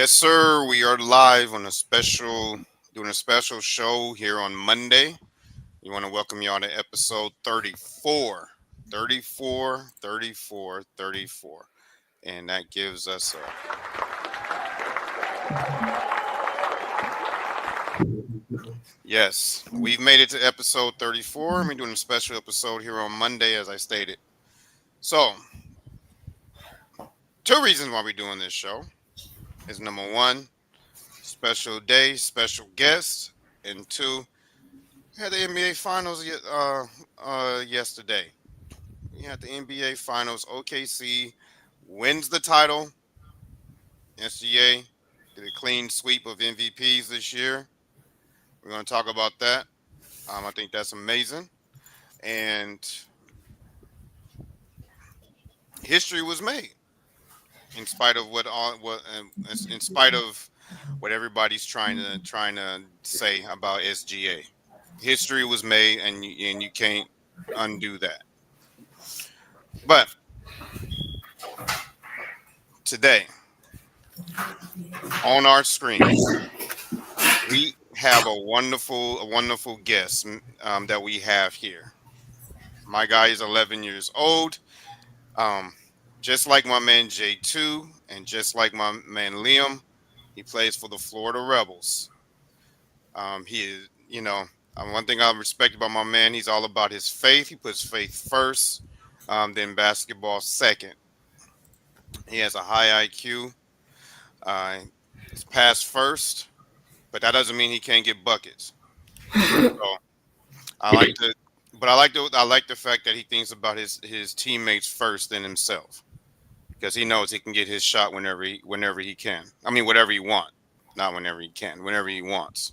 Yes, sir. We are live on doing a special show here on Monday. We want to welcome you on to episode 34. 34, 34, 34. And that gives us yes, we've made it to episode 34. We're doing a special episode here on Monday, as I stated. So, two reasons why we're doing this show is number one, special day, special guest, and two, we had the NBA Finals yesterday. We had the NBA Finals. OKC wins the title. SGA did a clean sweep of MVPs this year. We're going to talk about that. I think that's amazing. And history was made in spite of in spite of what everybody's trying to say about SGA. History was made, and you can't undo that. But today on our screens, we have a wonderful guest that we have here. My guy is 11 years old, um, just like my man J2, and just like my man Liam. He plays for the Florida Rebels. He is, one thing I respect about my man, he's all about his faith. He puts faith first, then basketball second. He has a high IQ. He's passed first, but that doesn't mean he can't get buckets. So I like to, but I like the fact that he thinks about his teammates first than himself, because he knows he can get his shot whenever he can. I mean, whatever he wants, not whenever he can, whenever he wants.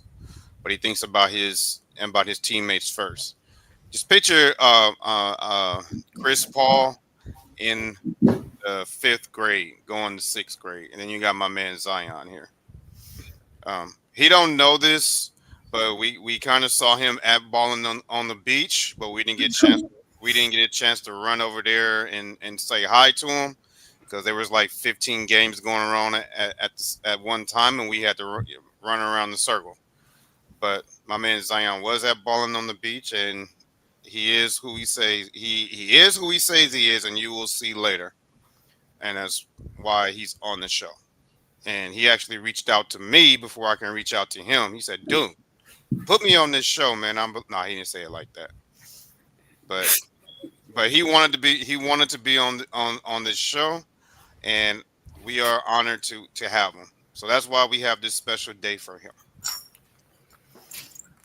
But he thinks about his teammates first. Just picture Chris Paul in the 5th grade going to 6th grade, and then you got my man Zion here. He don't know this, but we kind of saw him at balling on the beach, but we didn't get a chance to run over there and say hi to him, because there was like 15 games going around at one time, and we had to run around the circle. But my man Zion was at balling on the beach, and he is who he says he is who he says he is, and you will see later. And that's why he's on the show. And he actually reached out to me before I can reach out to him. He said, "Dude, put me on this show, man." No, he didn't say it like that. But he wanted to be on this show, and we are honored to have him. So that's why we have this special day for him.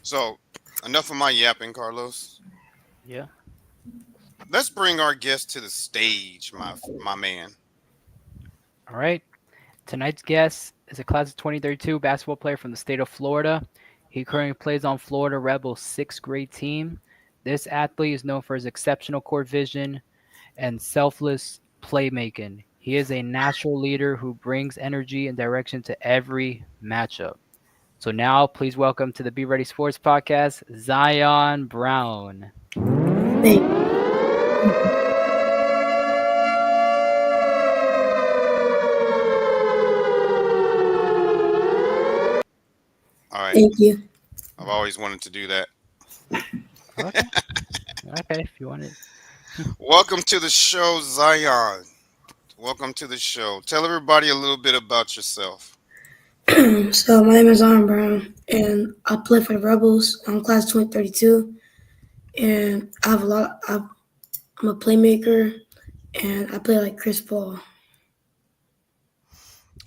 So enough of my yapping, Carlos. Yeah. Let's bring our guest to the stage, my man. All right. Tonight's guest is a class of 2032 basketball player from the state of Florida. He currently plays on Florida Rebels' 6th grade team. This athlete is known for his exceptional court vision and selfless playmaking. He is a natural leader who brings energy and direction to every matchup. So now, please welcome to the Be Ready Sports Podcast, Zion Brown. Thank, All right. thank you. I've always wanted to do that. Okay. Okay, if you want it. Welcome to the show, Zion. Welcome to the show. Tell everybody a little bit about yourself. So my name is Zion Brown, and I play for the Rebels. I'm class 2032, and I'm a playmaker, and I play like Chris Paul.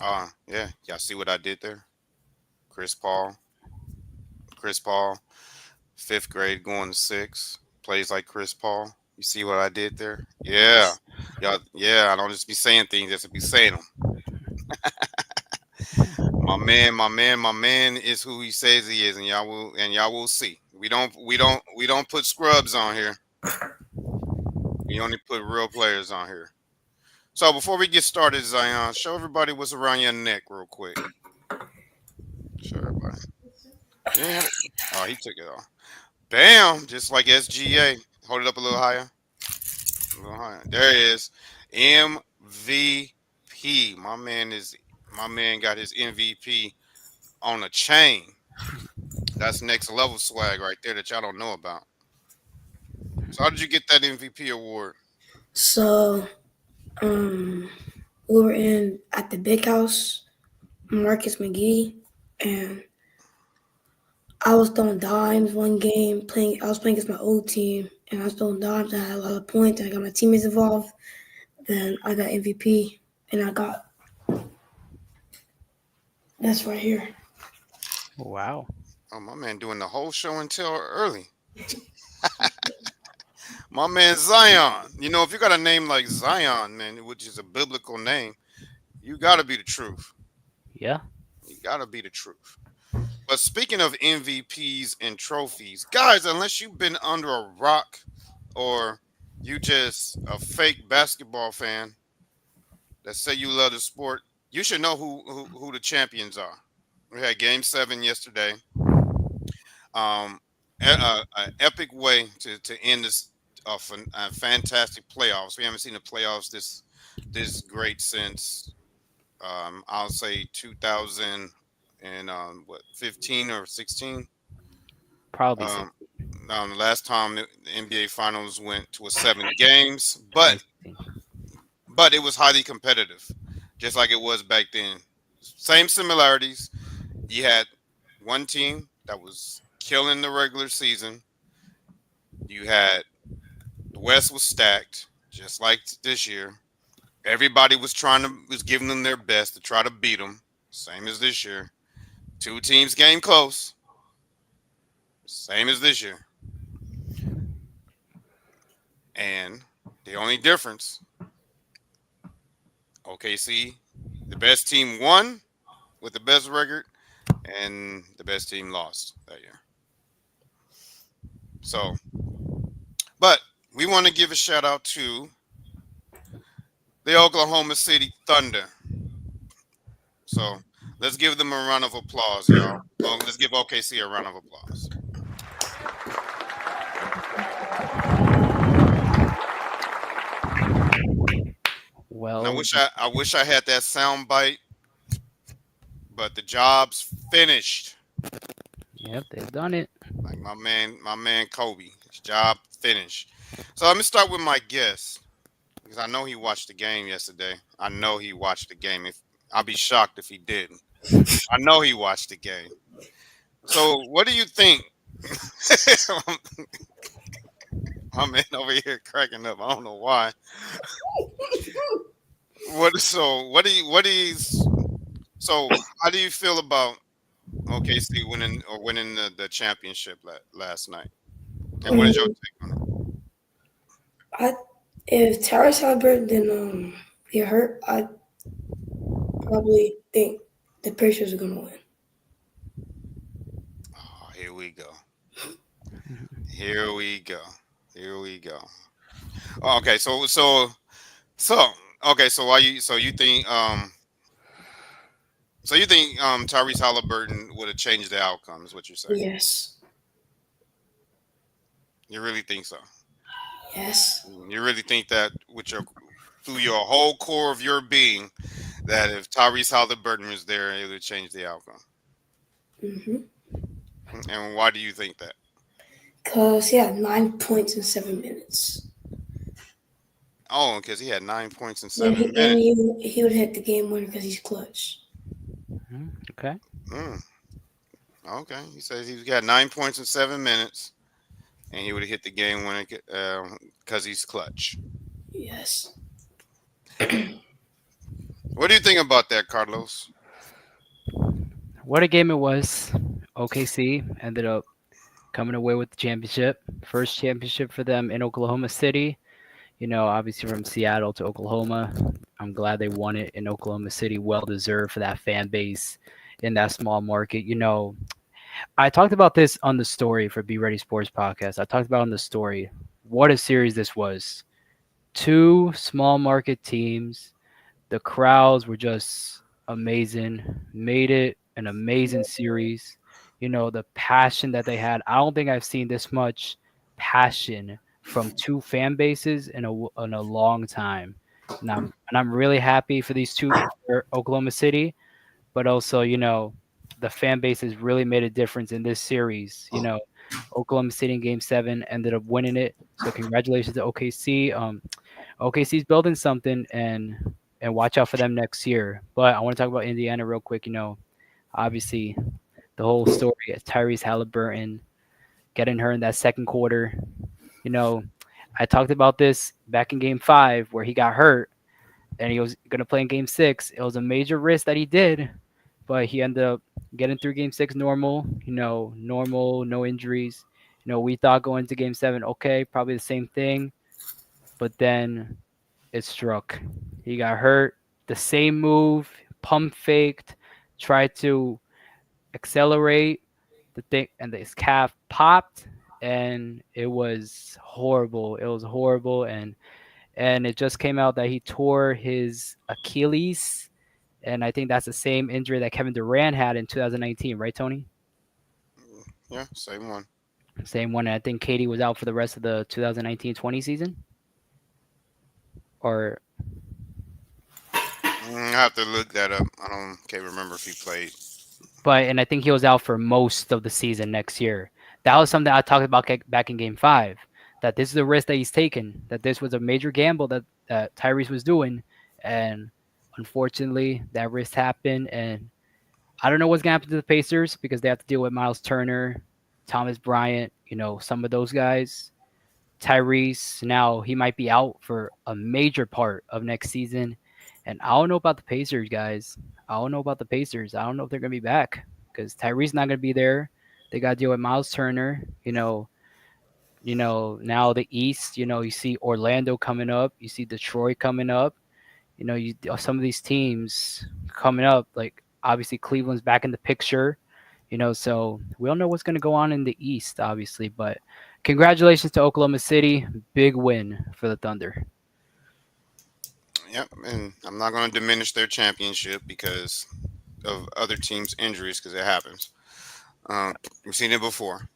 Yeah, y'all see what I did there? Chris Paul, 5th grade going to 6th, plays like Chris Paul. You see what I did there? Yeah, y'all. Yeah, I don't just be saying things, just to be saying them. My man is who he says he is, and y'all will see. We don't put scrubs on here. We only put real players on here. So before we get started, Zion, show everybody what's around your neck real quick. Show everybody. Yeah. Oh, he took it off. Bam! Just like SGA. Hold it up a little higher. A little higher. There it is. MVP. My My man got his MVP on a chain. That's next level swag right there that y'all don't know about. So how did you get that MVP award? So, we were in at the big house, Marcus McGee, and I was throwing dimes one game. Playing, I was playing against my old team, and I was throwing dimes. I had a lot of points. And I got my teammates involved. Then I got MVP, and I got this right here. Wow. Oh, my man doing the whole show and tell early. My man Zion. You know, if you got a name like Zion, man, which is a biblical name, you got to be the truth. Yeah. You got to be the truth. But speaking of MVPs and trophies, guys, unless you've been under a rock or you just a fake basketball fan that say you love the sport, you should know who the champions are. We had Game 7 yesterday. An epic way to end this fantastic playoffs. We haven't seen the playoffs this great since I'll say 2000 and what 15 or 16. Probably Um, 16. the last time the NBA Finals went to a 7 games, Probably 16. but it was highly competitive, just like it was back then. Same similarities. You had one team that was killing the regular season. You had the West was stacked, just like this year. Everybody was giving them their best to try to beat them, same as this year. Two teams came close, same as this year. And the only difference, OKC, the best team won with the best record, and the best team lost that year. So, but we want to give a shout out to the Oklahoma City Thunder. So let's give them a round of applause, y'all. Well, let's give OKC a round of applause. And Well, I wish I had that sound bite, but the job's finished. yep, they've done it. Like my man Kobe, his job finished. So let me start with my guest because I know he watched the game yesterday. I know he watched the game. If I'll be shocked if he didn't. I know he watched the game. So what do you think? My man over here cracking up. I don't know why. So how do you feel about OKC winning the championship last night? And what is your Um, take on it? I if Tyrese Halliburton didn't get hurt, I probably think the Pacers are gonna win. Oh, here we go. Here we go. Here we go. Oh, okay, so okay, so why you so you think Tyrese Halliburton would have changed the outcome is what you're saying. Yes, You really think so? yes. You really think that with your through your whole core of your being that if Tyrese Halliburton was there, it would change the outcome. Mhm. And why do you think that? Cause he had 9 points in 7 minutes. Oh, because he had 9 points in And 7 minutes. he would hit the game winner because he's clutch. Okay. Mm, okay, he says he got 9 points in 7 minutes, and he would have hit the game winner because he's clutch. Yes. What do you think about that, Carlos? What a game it was. OKC ended up coming away with the championship. First championship for them in Oklahoma City. You know, obviously from Seattle to Oklahoma. I'm glad they won it in Oklahoma City. Well deserved for that fan base in that small market. You know, I talked about this on the story for Be Ready Sports Podcast. I talked about on the story what a series this was. Two small market teams. The crowds were just amazing. Made it an amazing series. You know, the passion that they had. I don't think I've seen this much passion from two fan bases in a long time. And I'm really happy for these two for Oklahoma City. but also, the fan base has really made a difference in this series. Oklahoma City in Game 7 ended up winning it. So congratulations to OKC. OKC's building something, and watch out for them next year. But I want to talk about Indiana real quick. Obviously the whole story is Tyrese Halliburton getting her in that second quarter. You know, I talked about this back in Game 5 where he got hurt and he was going to play in Game 6. It was a major risk that he did, but he ended up getting through Game 6 normal. Normal, no injuries. We thought going into Game 7, okay, probably the same thing, but then it struck. He got hurt. The same move, pump faked, tried to accelerate the thing, and his calf popped, and it was horrible. It was horrible, and it just came out that he tore his Achilles, and I think that's the same injury that Kevin Durant had in 2019, right, Tony? Yeah, same one. Same one. And I think Katie was out for the rest of the 2019-20 season, or I have to look that up. I don't can't remember if he played. and I think he was out for most of the season next year. That was something I talked about back in Game 5. That this is a risk that he's taken. That this was a major gamble that Tyrese was doing, and unfortunately, that risk happened. And I don't know what's gonna happen to the Pacers because they have to deal with Miles Turner, Thomas Bryant, some of those guys. Tyrese, now he might be out for a major part of next season. And I don't know about the Pacers, guys. I don't know about the Pacers. I don't know if they're gonna be back because Tyrese's not gonna be there. They got to deal with Miles Turner. Now the East. You see Orlando coming up. You see Detroit coming up. Some of these teams coming up. Like obviously Cleveland's back in the picture. So we don't know what's gonna go on in the East, obviously. But congratulations to Oklahoma City. Big win for the Thunder. Yep, and I'm not going to diminish their championship because of other teams' injuries because it happens. We've seen it before.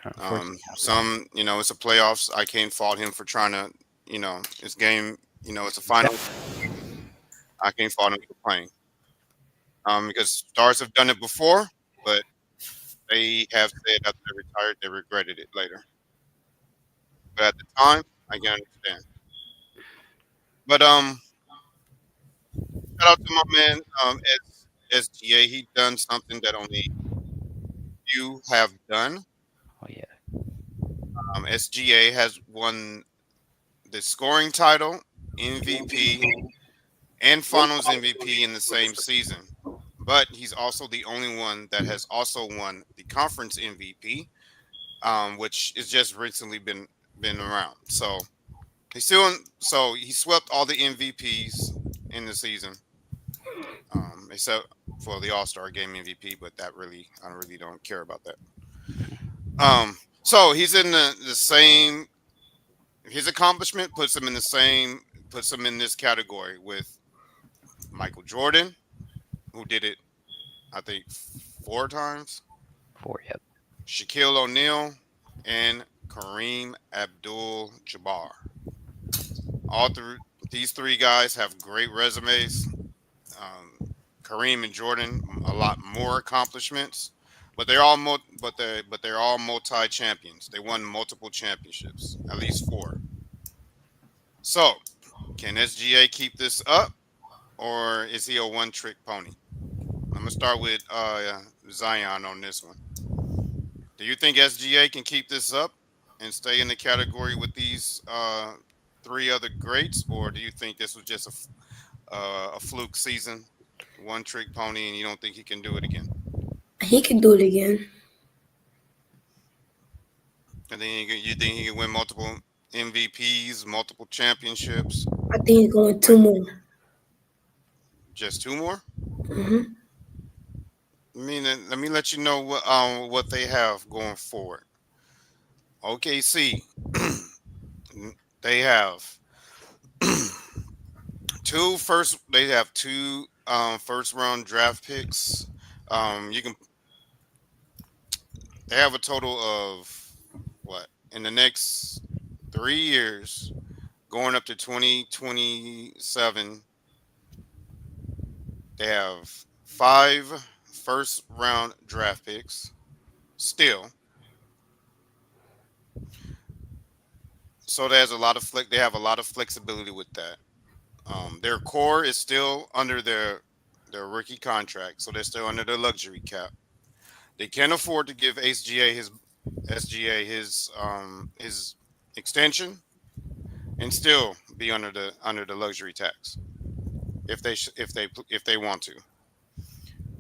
Unfortunately, It's a playoffs. I can't fault him for trying to, it's game. It's a final. I can't fault him for playing. Because stars have done it before, but they have said after they retired they regretted it later. But at the time, I can understand. But shout out to my man SGA. He done something that only you have done. oh yeah, SGA has won the scoring title, MVP, and Finals MVP in the same season. But he's also the only one that has also won the conference MVP, which is just recently been around. So he swept all the MVPs in the season, except for the All Star Game MVP. But I really don't care about that. So he's in the same. His accomplishment puts him in this category with Michael Jordan, who did it, I think, 4 times. 4. Yep. Shaquille O'Neal and Kareem Abdul-Jabbar. All three these three guys have great resumes. Kareem and Jordan a lot more accomplishments, but they're all multi champions. They won multiple championships, at least 4. So, can SGA keep this up, or is he a one trick pony? I'm gonna start with Zion on this one. Do you think SGA can keep this up and stay in the category with these 3 other greats, or do you think this was just a fluke season, one trick pony, and you don't think he can do it again? He can do it again. And then you think he can win multiple MVPs, multiple championships, I think he's going 2 more. just 2 more? Hmm. Let me let you know what they have going forward. OKC, they have they have two first round draft picks. You can They have a total of what in the next 3 years, going up to 2027. They have 5 first round draft picks still. So there's a lot of they have a lot of flexibility with that. Their core is still under their rookie contract, so they're still under the luxury cap. They can afford to give SGA his extension and still be under the luxury tax if they want to.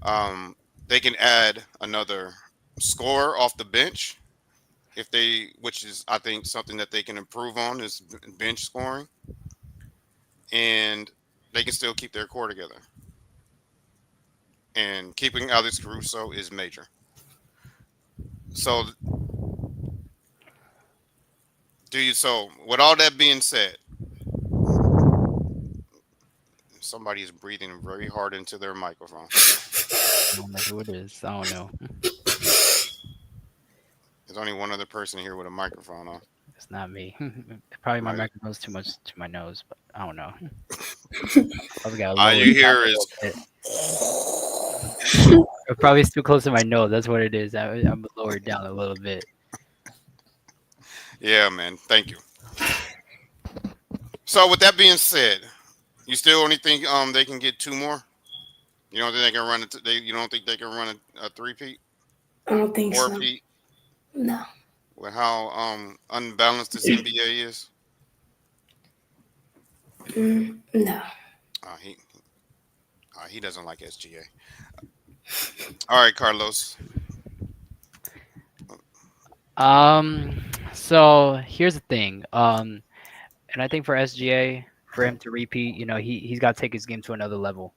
Um, they can add another scorer off the bench if they, which is I think something that they can improve on is bench scoring, and they can still keep their core together. And keeping Alex Caruso is major. So so with all that being said, somebody is breathing very hard into their microphone. I don't know who it is. I don't know. There's only one other person here with a microphone on. It's not me. Probably my Somebody, microphone's too much to my nose, but I don't know. Probably got to all lower it you down hear a is, little bit. It probably is too close to my nose. That's what it is. I'm lowered down a little bit. yeah, man. Thank you. So with that being said, you still only think they can get 2 more? You don't think they can run it? You don't think they can run a three-peat I don't think or a so. peat No. with how unbalanced this NBA is? No. Uh, he he doesn't like SGA. All right, Carlos. Um, so here's the thing. And I think for SGA, for him to repeat, he's got to take his game to another level.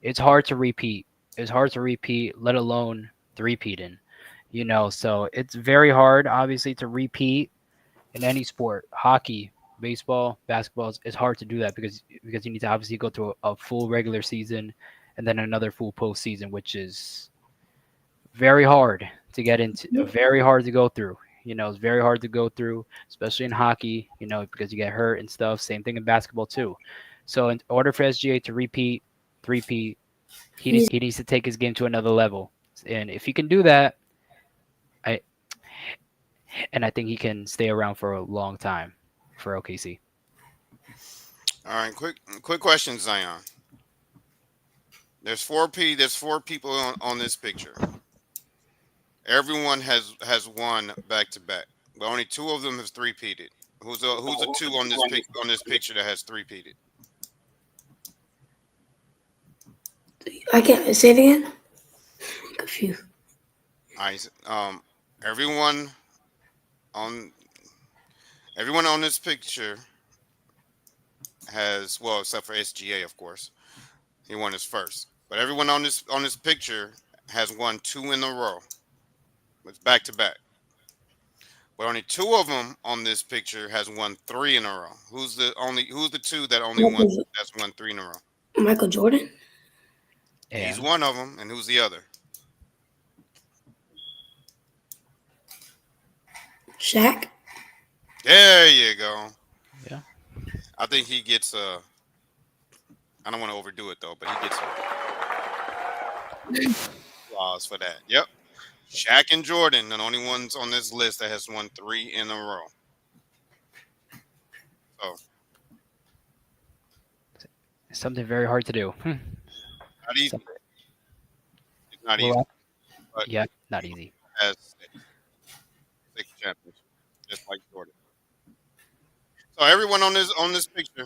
It's hard to repeat. It's hard to repeat, let alone three-peating. So it's very hard, obviously, to repeat in any sport. Hockey, baseball, basketball. It's hard to do that because you need to obviously go through a full regular season and then another full postseason, which is very hard to get into, very hard to go through. It's very hard to go through, especially in hockey, because you get hurt and stuff. Same thing in basketball too. So in order for SGA to repeat, He's he needs to take his game to another level. And if he can do that, I I think he can stay around for a long time for OKC. All right, quick question, Zion. There's 4 people on this picture. Everyone has won back to back, but only 2 of them have three-peated. Who's the 2 on this picture that has three-peated? I can't say it again. I'm confused. I everyone on everyone on this picture has, well, except for SGA, of course. He won his first. But everyone on this picture has won 2 in a row. It's back to back. But only 2 of them on this picture has won 3 in a row. Who's the 2 that only won Michael, that's won 3 in a row? Michael Jordan, He's And one of them, and who's the other? Shaq. There you go. yeah, I think he gets I don't want to overdo it though, but he gets applause for that. Yep. Shaq and Jordan, the only ones on this list that has won 3 in a row. So it's something very hard to do. not easy. Something, It's not easy, well, but yeah, not easy. has six championships, just like Jordan. So everyone on this picture,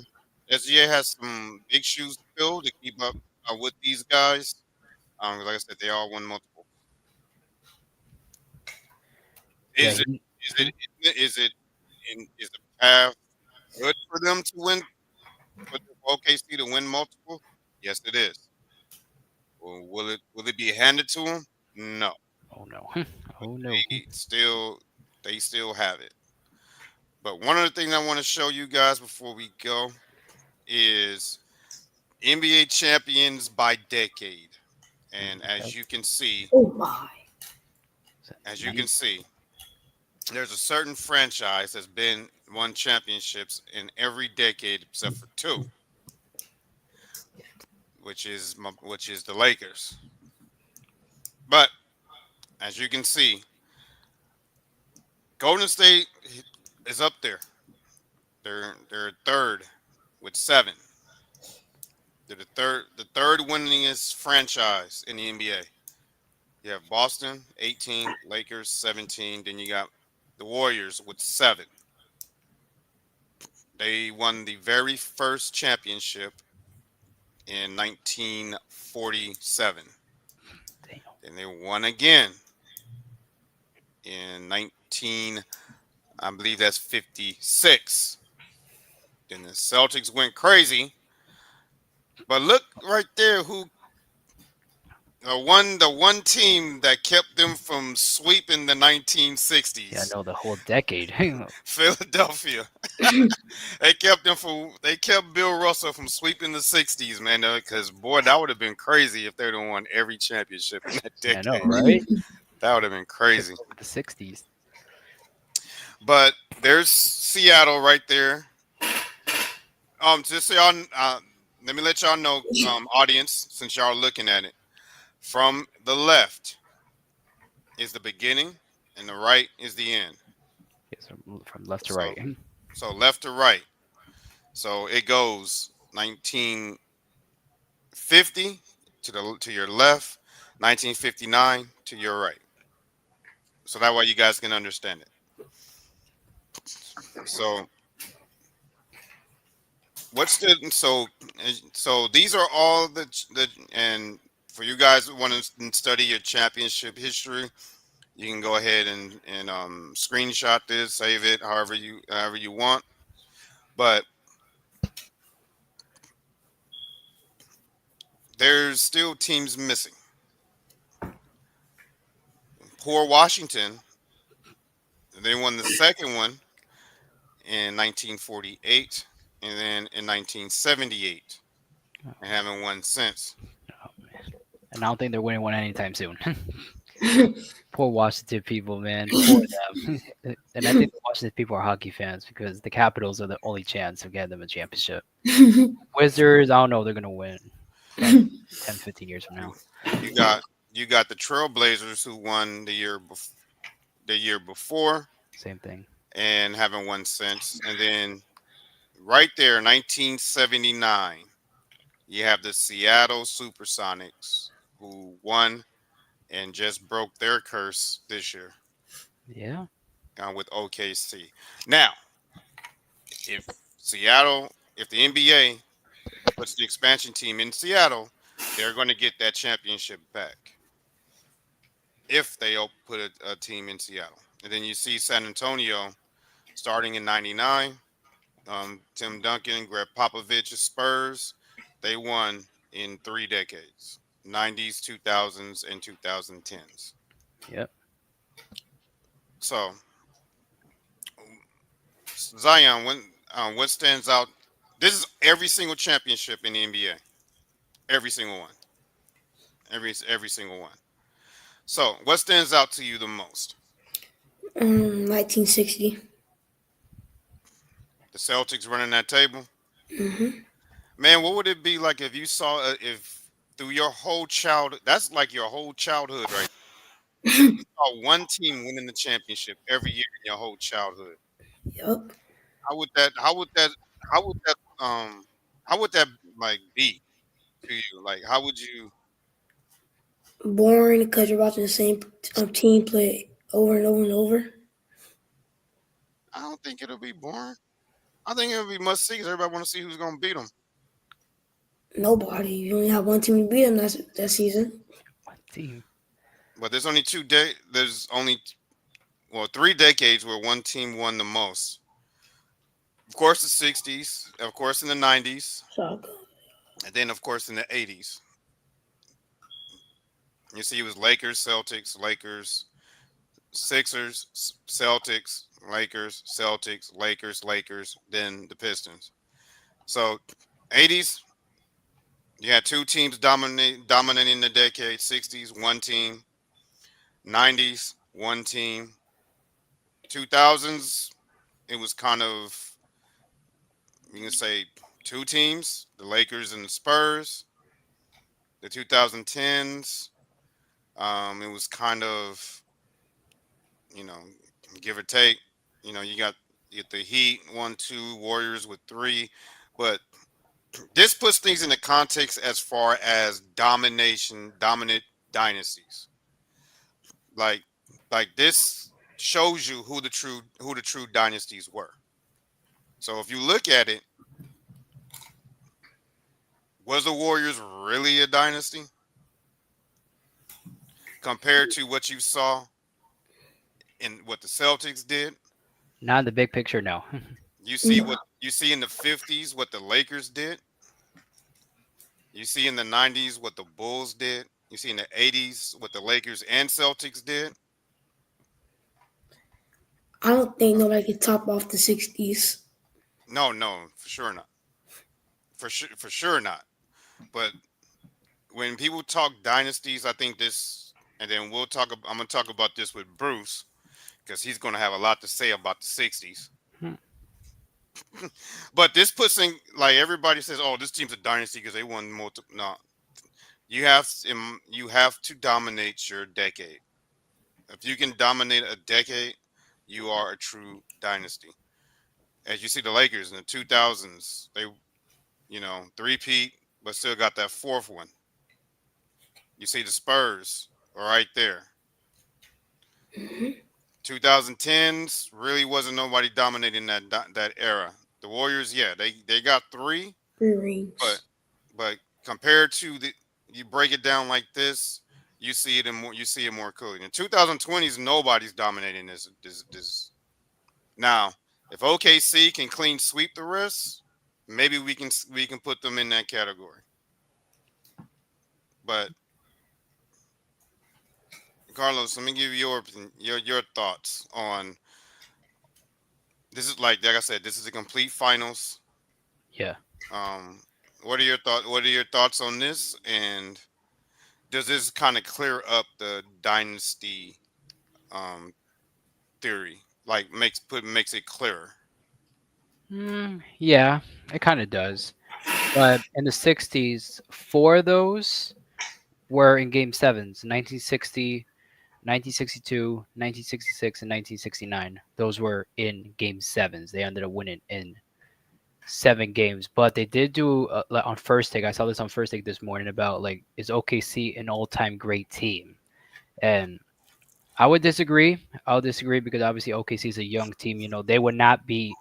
SGA has some big shoes to fill to keep up with these guys. Like I said, they all won multiple. Yeah, Is it is the path good for them to win for OKC to win multiple? Yes, it is. Well, will it be handed to them? No, oh no, but oh no. they still have it. But one of the things I want to show you guys before we go is NBA champions by decade. And Okay. Oh my. as you can Nice. see, there's a certain franchise that's been won championships in every decade except for 2. which is the Lakers. But as you can see, Golden State is up there. They're third with 7. They're the third winningest franchise in the NBA. You have Boston 18, Lakers 17. Then you got the Warriors with 7. They won the very first championship in 1947. Damn. Then they won again in 19, I believe that's 56. Then the Celtics went crazy. But look right there, who the one team that kept them from sweeping the Yeah, I 1960s, know the whole decade. Philadelphia. They kept Bill Russell from sweeping the 60s, man. Because boy, that would have been crazy if they'd have won every championship in that Yeah, I know, decade. right? That would have been Took crazy. over the 60s. But there's Seattle right there. Just so y'all, let me let y'all know, audience, since y'all are looking at it. From the left is the beginning, and the right is the end. Yes, from left to right. So, so left to right. So it goes 1950 to your left, 1959 to your right. So that way you guys can understand it. So what's the so these are all the and for you guys who want to study your championship history, you can go ahead and screenshot this, save it, however you want. But there's still teams missing. Poor Washington, they won the second one in 1948, and then in 1978, and haven't won since. Oh, man. And I don't think they're winning one anytime soon. Poor Washington people, man. Poor them. And I think the Washington people are hockey fans because the Capitals are the only chance of getting them a championship. Wizards, I don't know if they're going to win. Probably 10, 15 years from now. You, you got you got the Trailblazers who won the year before Same thing. and haven't won since. And then right there, 1979, you have the Seattle Supersonics who won and just broke their curse this year Yeah. with OKC. Now, if if the NBA puts the expansion team in Seattle, they're going to get that championship back if they put a team in Seattle. And then you see San Antonio starting in '99. Tim Duncan, Greg Popovich's Spurs, they won in 3 decades: '90s, 2000s, and 2010s. Yep. So Zion, what stands out? This is every single championship in the NBA. Every single one. Every single one. So, what stands out to you the most? 1960. The Celtics running that table? Hmm. Man, what would it be like if you saw if through your whole childhood? That's like your whole childhood, right? You saw one team winning the championship every year in your whole childhood. Yup. How would that? How would that? How would that? How would that like be to you? Like, how would you? Boring because you're watching the same team play over and over and over. I don't think it'll be boring. I think it'll be must see because everybody want to see who's gonna beat them. Nobody. You only have one team to beat them that season. What team? But there's only There's only 3 decades where one team won the most. Of course, the '60s. Of course, in the '90s, So and then of course in the '80s. You see, it was Lakers, Celtics, Lakers, Sixers, Celtics, Lakers, Celtics, Lakers, Lakers, then the Pistons. So, '80s, you had two teams dominating the decade. '60s, one team. '90s, one team. 2000s, it was kind of, you can say, two teams, the Lakers and the Spurs. The 2010s, it was kind of, you know, give or take. You got the Heat 1, 2, Warriors with 3, but this puts things into context as far as dominant dynasties. Like this shows you who the true dynasties were. So if you look at it, was the Warriors really a dynasty compared to what you saw in what the Celtics did? Not in the big picture, no. You see No, what you see in the 50s what the Lakers did. You see in the 90s what the Bulls did. You see in the 80s what the Lakers and Celtics did. I don't think nobody can top off the '60s. No, no, for sure not. For sure not. But when people talk dynasties, I think this, and then I'm gonna talk about this with Bruce because he's gonna have a lot to say about the '60s. Hmm. But this puts in, like, everybody says, "Oh, this team's a dynasty because they won multiple." No, you have to dominate your decade. If you can dominate a decade, you are a true dynasty. As you see, the Lakers in the 2000s, they three-peat, but still got that fourth one. You see the Spurs are right there. 2010s really wasn't nobody dominating that era. The Warriors, yeah, they got 3, Three but rings. but compared to you break it down like this, you see it more clearly. In 2020s, nobody's dominating this. Now, if OKC can clean sweep the rest, maybe we can put them in that category. But Carlos, let me give you your thoughts on this. Is like I said, this is a complete finals. Yeah. Um, what are your thoughts? What are your thoughts on this? And does this kind of clear up the dynasty um, theory? Like makes it clearer. Yeah, it kind of does. But in the 60s, 4 of those were in game sevens: 1960, 1962, 1966, and 1969. Those were in game sevens. They ended up winning in 7 games. But they did do, like, on first take. I saw this on first take this morning about, like, is OKC an all-time great team? And I would disagree. I'll disagree because obviously OKC is a young team. They would not be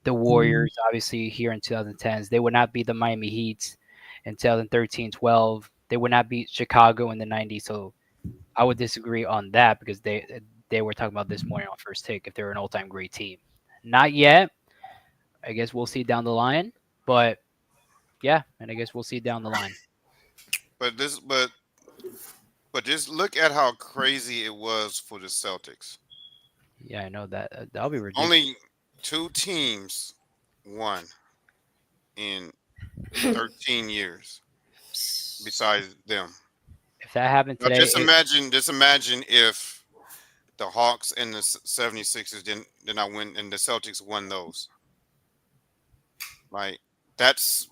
the Warriors, obviously, here in 2010s. They would not be the Miami Heat in 2013, 12. They would not beat Chicago in the 90s. So I would disagree on that because they were talking about this morning on first take if they're an all-time great team. Not yet. I guess we'll see down the line. But yeah, and I guess we'll see down the line. But but just look at how crazy it was for the Celtics. Yeah, I know that that'll be ridiculous. Only 2 teams won in 13 years besides them. If that happened Now today, just imagine if the Hawks and the 76ers did not win and the Celtics won those. Like, that's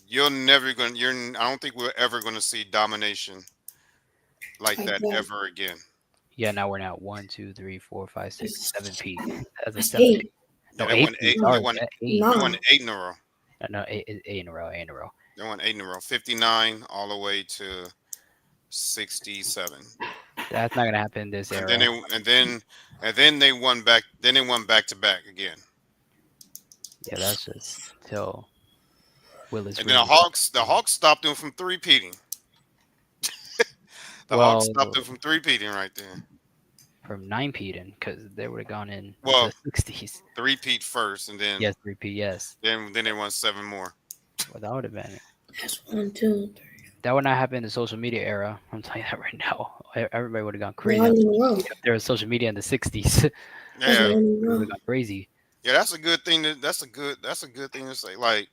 you're never going to you're I don't think we're ever going to see domination like Like that that. ever again. yeah, now we're now 1, 2, 3, 4, 5, 6, That's, 7 peat. That's a that's 7 peat. eight. Yeah, No, they 8 won peat. eight. They Sorry, won. eight. They won Nah. 8 in a row. No, eight, eight in a row. 8 in a row. They won 8 in a row. 59 all the way to 67, That's not gonna happen in this and then era. they and then and then they won back. Then they won back to back again. Yeah, that's just till Willis And then the Reed. Hawks, the Hawks stopped them from three-peating. The Hawks Well, stopped them from three-peating right there. from 9 peating because they would have gone in the Well, 60s. three-peat first, and then Yes, 3 P. Yes. then they won 7 more. Well, that would have been. That's 1, 2, 3. That would not happen in the social media era. I'm telling you that right now. Everybody would have gone crazy One on in social a row. media. If there was social media in the 60s, That's Yeah, one in a would row. have gone crazy. yeah, that's a good thing. That's a good thing to say. Like,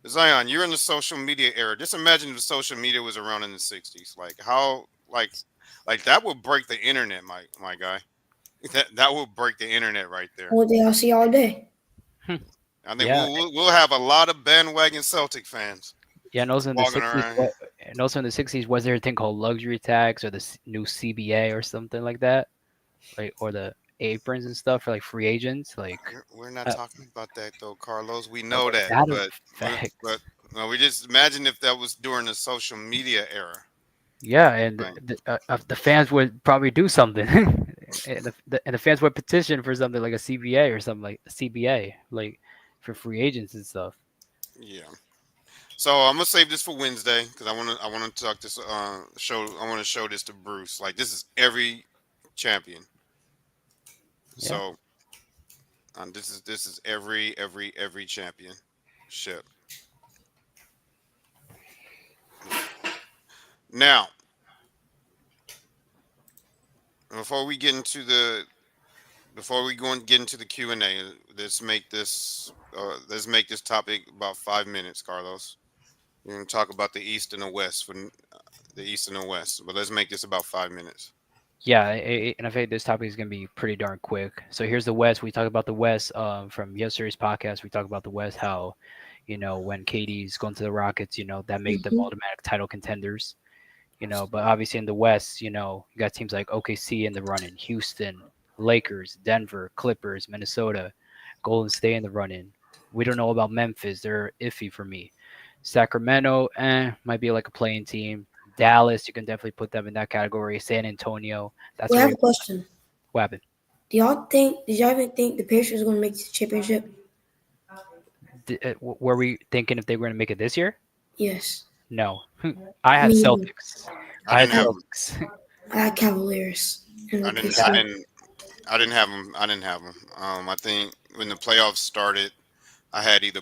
Zion, you're in the social media era. Just imagine if social media was around in the '60s. Like, how like that would break the internet, my guy. That will break the internet right there. What they all see all day. Hmm. I think Yeah, we'll have a lot of bandwagon Celtic fans. Yeah, and also in the walking 60s, around. was there a thing called luxury tax or the new CBA or something like that, like or the aprons and stuff for like free agents, like We're not uh, talking about that though, Carlos. We or know was that, that a but fact? but no, we just imagine if that was during the social media era. Yeah, and Right. the fans would probably do something, and the fans would petition for something like a CBA or something like a CBA, like for free agents and stuff. Yeah. So I'm gonna save this for Wednesday because I want to talk this show. I want to show this to Bruce. Like this is every champion. Yeah. So this is every championship. Now, before we get into the before we go and get into the Q&A, let's make this topic about 5 minutes, Carlos. We're gonna talk about the East and the West the East and the West, but let's make this about 5 minutes. Yeah, and I think this topic is going to be pretty darn quick. So here's the West. We talked about the West from yesterday's podcast. We talked about the West, how, when KD's going to the Rockets, that made them Hmm. automatic title contenders. But obviously in the West, you got teams like OKC in the running, Houston, Lakers, Denver, Clippers, Minnesota, Golden State in the running. We don't know about Memphis. They're iffy for me. Sacramento, might be like a playing team. Dallas, you can definitely put them in that category. San Antonio, that's Well, I have already a question. what happened. Did y'all even think the Pacers were going to make the championship? Were we thinking if they were going to make it this year? Yes. No. I had Me neither. Celtics. I I had didn't have I, them. Celtics. I had Cavaliers and I the didn't. Yeah. I Pacers. didn't. I didn't have them. I didn't have them. I think when the playoffs started, I had either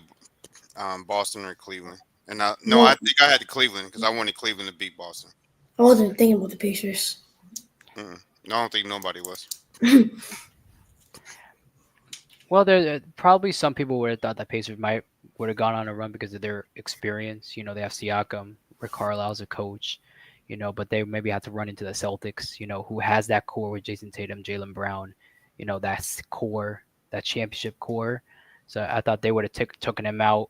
Boston or Cleveland. And no, I No, think I had Cleveland because I wanted Cleveland to beat Boston. I wasn't thinking about the Pacers. Mm-mm. No, I don't think nobody was. Well, there probably some people would have thought that Pacers might would have gone on a run because of their experience. They have Siakam, Rick Carlisle's a coach. But they maybe had to run into the Celtics. Who has that core with Jason Tatum, Jalen Brown. That core, that championship core. So I thought they would have taken him out.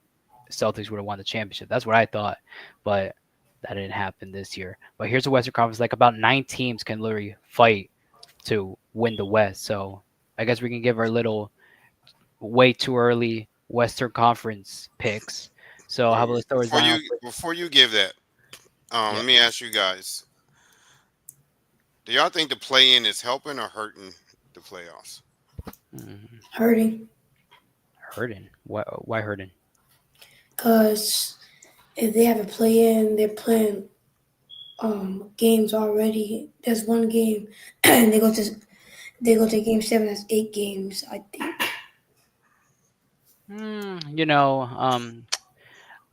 Celtics would have won the championship. That's what I thought, but that didn't happen this year. But here's the Western Conference: like about 9 teams can literally fight to win the West. So I guess we can give our little way too early Western Conference picks. So how Well, about let's start with Zion? before you give that, Yeah. let me ask you guys: do y'all think the play-in is helping or hurting the playoffs? Mm, Hurting. hurting. Why hurting? Because if they have a play in, they're playing games already. There's one game, and they go to game seven. That's 8 games, I think. Mm,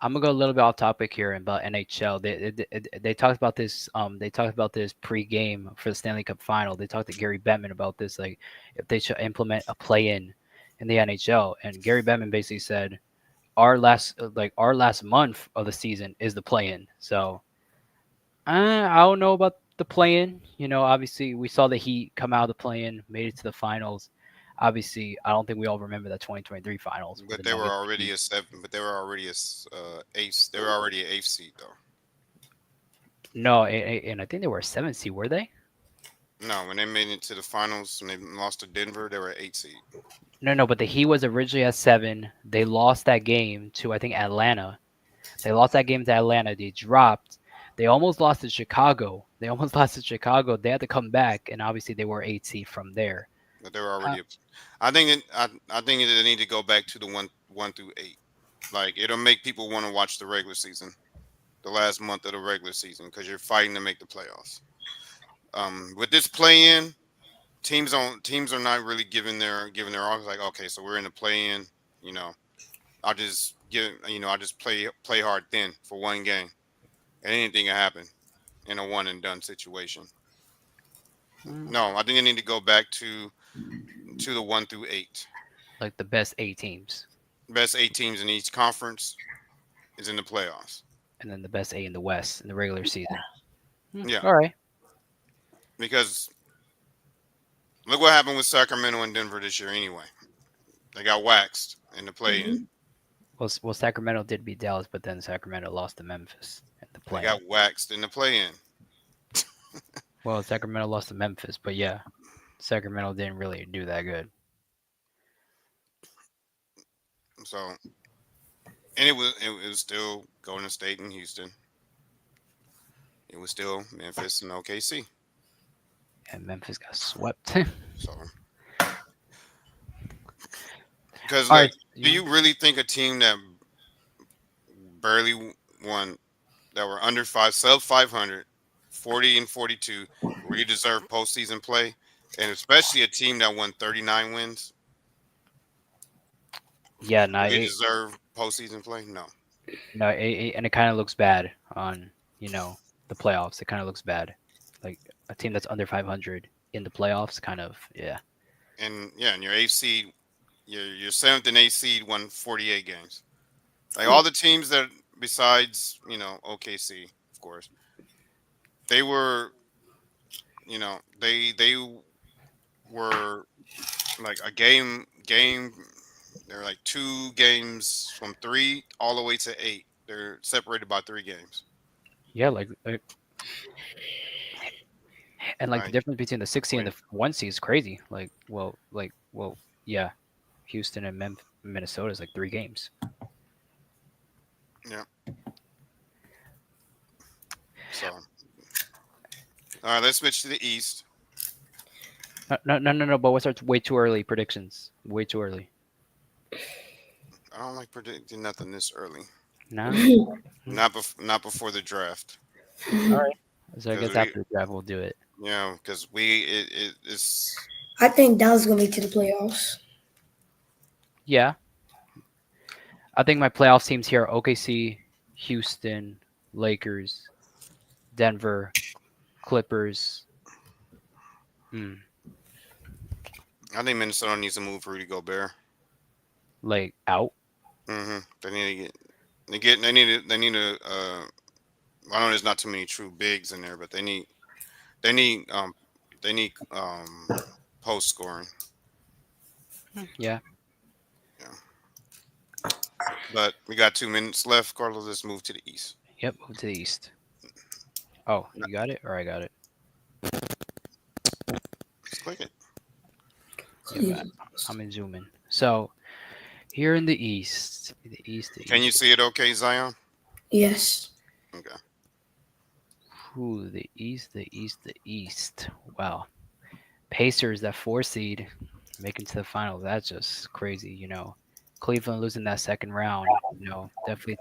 I'm gonna go a little bit off topic here about NHL. They talked about this. They talked about this pre-game for the Stanley Cup Final. They talked to Gary Bettman about this, like if they should implement a play-in the NHL. And Gary Bettman basically said our last month of the season is the play-in. So I don't know about the play-in. Obviously we saw the Heat come out of the play-in, made it to the finals. Obviously, I don't think we all remember the 2023 finals with But the they were Nuggets. already a seven. But they were already eighth. They were already an eighth seed though. No, and I think they were a 7 seed, were they? No, when they made it to the finals and they lost to Denver, they were an eight seed. No, no, but the Heat was originally at 7. They lost that game to I think Atlanta. They lost that game to Atlanta. They dropped. They almost lost to Chicago. They almost lost to Chicago. They had to come back, and obviously they were 8 seed from there. But they were Uh, already. I think that they need to go back to the one through eight. Like it'll make people want to watch the regular season, the last month of the regular season, because you're fighting to make the playoffs. With this play in, teams are not really giving their all. Like okay, so we're in the play in. You know, I'll just play hard then for one game, and anything can happen in a one and done situation. mm, No, I think they need to go back to the one through eight. like the best 8 teams, Best eight teams in each conference is in the playoffs. and then the best 8 in the West in the regular season. Yeah, All right. because look what happened with Sacramento and Denver this year. Anyway, they got waxed in the play-in. Hmm. Well, Sacramento did beat Dallas, but then Sacramento lost to Memphis at the They play-in. got waxed in the play-in. Well, Sacramento lost to Memphis, but yeah, Sacramento didn't really do that good. So, and it was still Golden State and Houston. It was still Memphis and OKC. And Memphis got swept. So, because All right, like, do you really think a team that barely won, that were under sub 500, 40 and 42, really deserve postseason play? And especially a team that won 39 wins, yeah, no, really deserve postseason play? No. and it kind of looks bad on the playoffs. It kind of looks bad, like a team that's under 500 in the playoffs. Kind of, yeah, And yeah, and your eighth seed, your seventh and eighth seed won 48 games. Like all the teams that besides OKC, of course, they were they were like a game. They're like 2 games from 3 all the way to 8. They're separated by 3 games. yeah, and like the Like difference between the 60 and when the 1 seed is crazy. Well, yeah, Houston and Minnesota is like 3 games. yeah. So all right, let's switch to the East. No. But what's our way too early predictions? Way too early. I don't like predicting nothing this early. No. Not before the draft. All right. So I Because guess after the draft we'll do it. because it's I think Dallas is gonna make to the playoffs. Yeah, I think my playoff teams here are OKC, Houston, Lakers, Denver, Clippers. Hmm. I think Minnesota needs to move Rudy Gobert. Like out. They need to they need to. I know there's not too many true bigs in there, but they need um they need post scoring. Yeah. Yeah. But we got 2 minutes left. Carlos, let's move to the East. Yep. Move to the East. Oh, you got it, or I got it. Let's click it. Yep. I'm in zooming. So here in the East, Can you see it? Okay, Zion. Yes. Okay. Ooh, the East. Wow. Pacers, that 4 seed, making to the finals. That's just crazy. Cleveland losing that second round. Definitely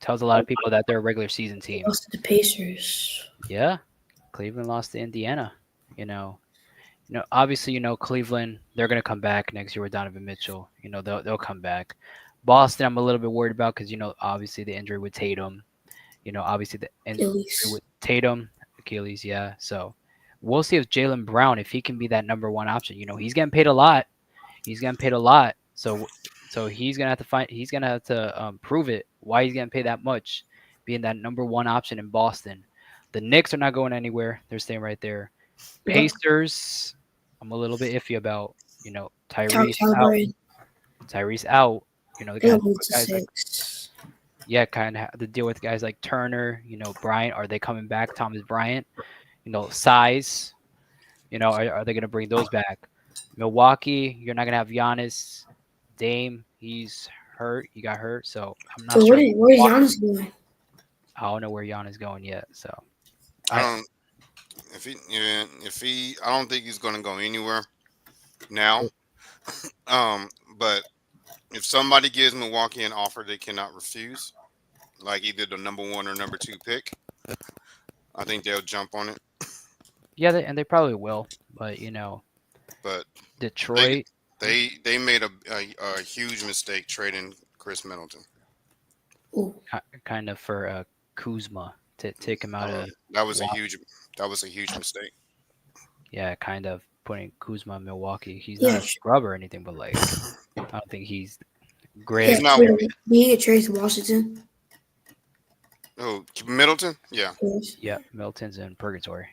tells a lot of people that they're a regular season team. Lost to the Pacers. Yeah, Cleveland lost to Indiana. Obviously, Cleveland. They're gonna come back next year with Donovan Mitchell. They'll come back. Boston, I'm a little bit worried about because obviously the injury with Tatum. Obviously the injury Achilles. with Tatum, Achilles. Yeah, so we'll see if Jaylen Brown, if he can be that number one option. He's getting paid a lot. He's getting paid a lot. So he's gonna have to find. He's gonna have to prove it. Why he's getting paid that much, being that number one option in Boston. The Knicks are not going anywhere. They're staying right there. Pacers, I'm a little bit iffy about. Tyrese out. Halliburton. Tyrese out. The They'll guys, move to guys like 6. kind of have to deal with guys like Turner. Bryant. Are they coming back? Thomas Bryant. Size. Are they gonna bring those back? Milwaukee, you're not gonna have Giannis. Dame, he's hurt. He got hurt, so I'm not So sure. where's Giannis going? I don't know where Giannis going yet. So I don't. If he, I don't think he's going to go anywhere now. But if somebody gives Milwaukee an offer they cannot refuse, like either the number 1 or number 2 pick, I think they'll jump on it. yeah, they probably will. But But Detroit, they made a huge mistake trading Chris Middleton. Ooh. kind of for Kuzma to take him out of That was a huge mistake. yeah, kind of putting Kuzma in Milwaukee. He's Yeah. not a scrub or anything, but like I don't think he's Yeah, great. He's not- did he get traded to Washington? Oh, Middleton? Yeah. Yes. Yeah, Milton's in purgatory.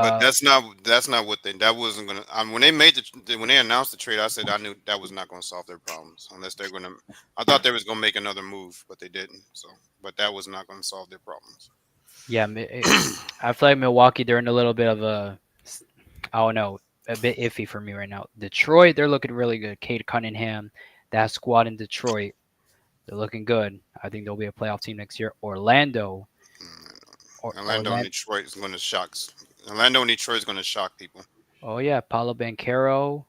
But Uh, that's not what they that wasn't gonna. When they when they announced the trade, I said I knew that was not gonna solve their problems unless they're gonna. I thought they was gonna make another move, but they didn't. So, but that was not gonna solve their problems. yeah, I feel like Milwaukee, they're in a little bit of I don't know, a bit iffy for me right now. Detroit, they're looking really good. Cade Cunningham, that squad in Detroit, they're looking good. I think they'll be a playoff team next year. Orlando and Orlando. Detroit is gonna shock. Orlando and Detroit is gonna shock people. Oh yeah, Paulo Banchero.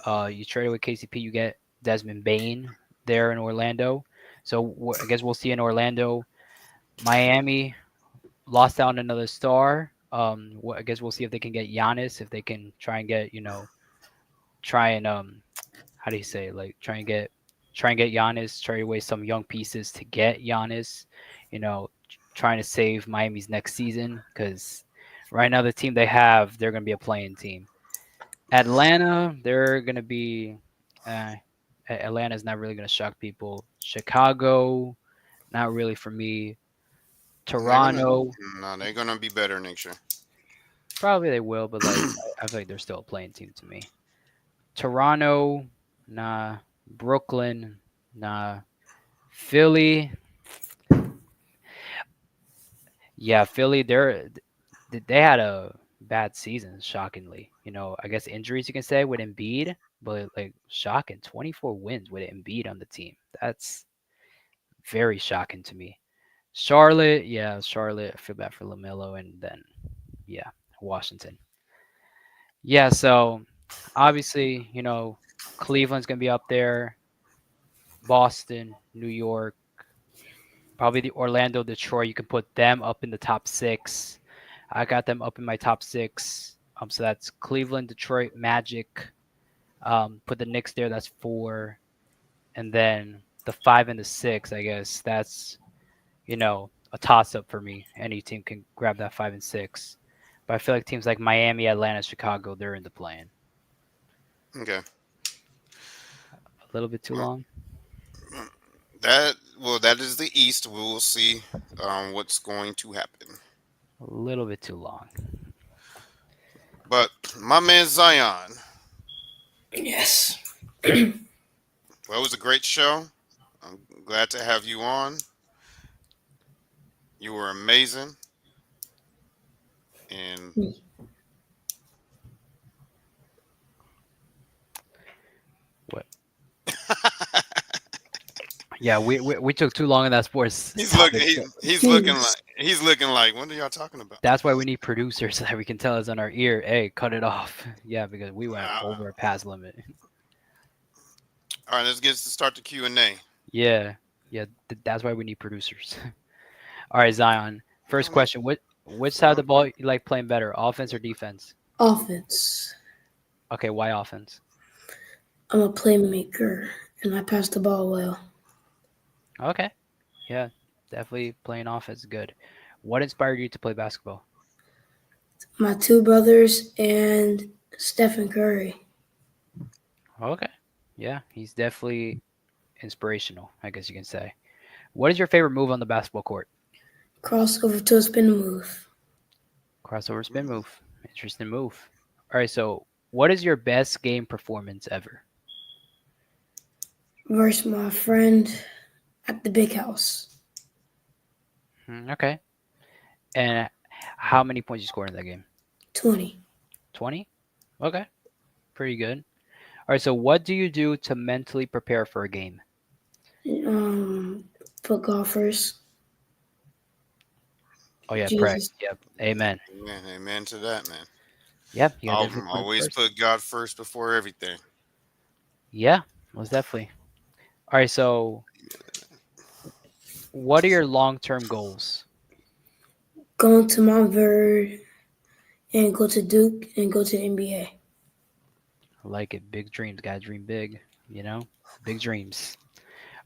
You traded with KCP, you get Desmond Bain there in Orlando. So I guess we'll see in Orlando. Miami lost out another star. I guess we'll see if they can get Giannis, if they can try and get try and how do you say it? Like try and get Giannis, trade away some young pieces to get Giannis. Trying to save Miami's next season because right now the team they have, they're going to be a playing team. Atlanta, they're going to be. Uh, Atlanta's not really going to shock people. Chicago, not really for me. They're gonna Toronto, no, they're gonna be better next year. probably they will, but like I feel like they're still a playing team to me. Toronto, nah. Brooklyn, nah. Philly, yeah, Philly. They had a bad season, shockingly. I guess injuries you can say with Embiid, but like shocking. 24 wins with Embiid on the team. That's very shocking to me. Charlotte, yeah, Charlotte. I feel bad for Lamelo, and then yeah, Washington. Yeah, so obviously, Cleveland's gonna be up there. Boston, New York, probably the Orlando, Detroit. You can put them up in the top six. I got them up in my top six. So that's Cleveland, Detroit, Magic. Put the Knicks there. That's four, and then the five and the six. I guess that's a toss up for me. Any team can grab that five and six, but I feel like teams like Miami, Atlanta, Chicago, they're in the plan. Okay. A little bit too Well, long. that is the East. We will see what's going to happen. A little bit too long. But my man Zion, Yes. well, it was a great show. I'm glad to have you on. You were amazing, and What? Yeah, we took too long on that sports he's looking. topic. He's looking like. What are y'all talking about? That's why we need producers so that we can tell us on our ear, hey, cut it off. Yeah, because we went over a past limit. All right, let's get to start the Q&A. Yeah, yeah, that's why we need producers. All right, Zion. First Um, question: which side of the ball you like playing better, offense or defense? Offense. Okay, why offense? I'm a playmaker and I pass the ball well. Okay, yeah, definitely playing offense is good. What inspired you to play basketball? My two brothers and Stephen Curry. Okay, yeah, he's definitely inspirational, I guess you can say. What is your favorite move on the basketball court? Crossover to a spin move. Crossover spin move. Interesting move. All right, so what is your best game performance ever? Versus my friend at the big house. Okay. And how many points you scored in that game? 20. 20? Okay. Pretty good. All right, so what do you do to mentally prepare for a game? Um, for golfers. Oh, yeah, pray. Jesus. Yep. Amen. amen to that, man. Yep, you gotta I'll definitely put him always first. put God first before everything. Yeah, most definitely. All right, so what are your long-term goals? Going to Mount Verde and go to Duke and go to the NBA. I like it. Big dreams. Gotta dream big, you know? Big dreams.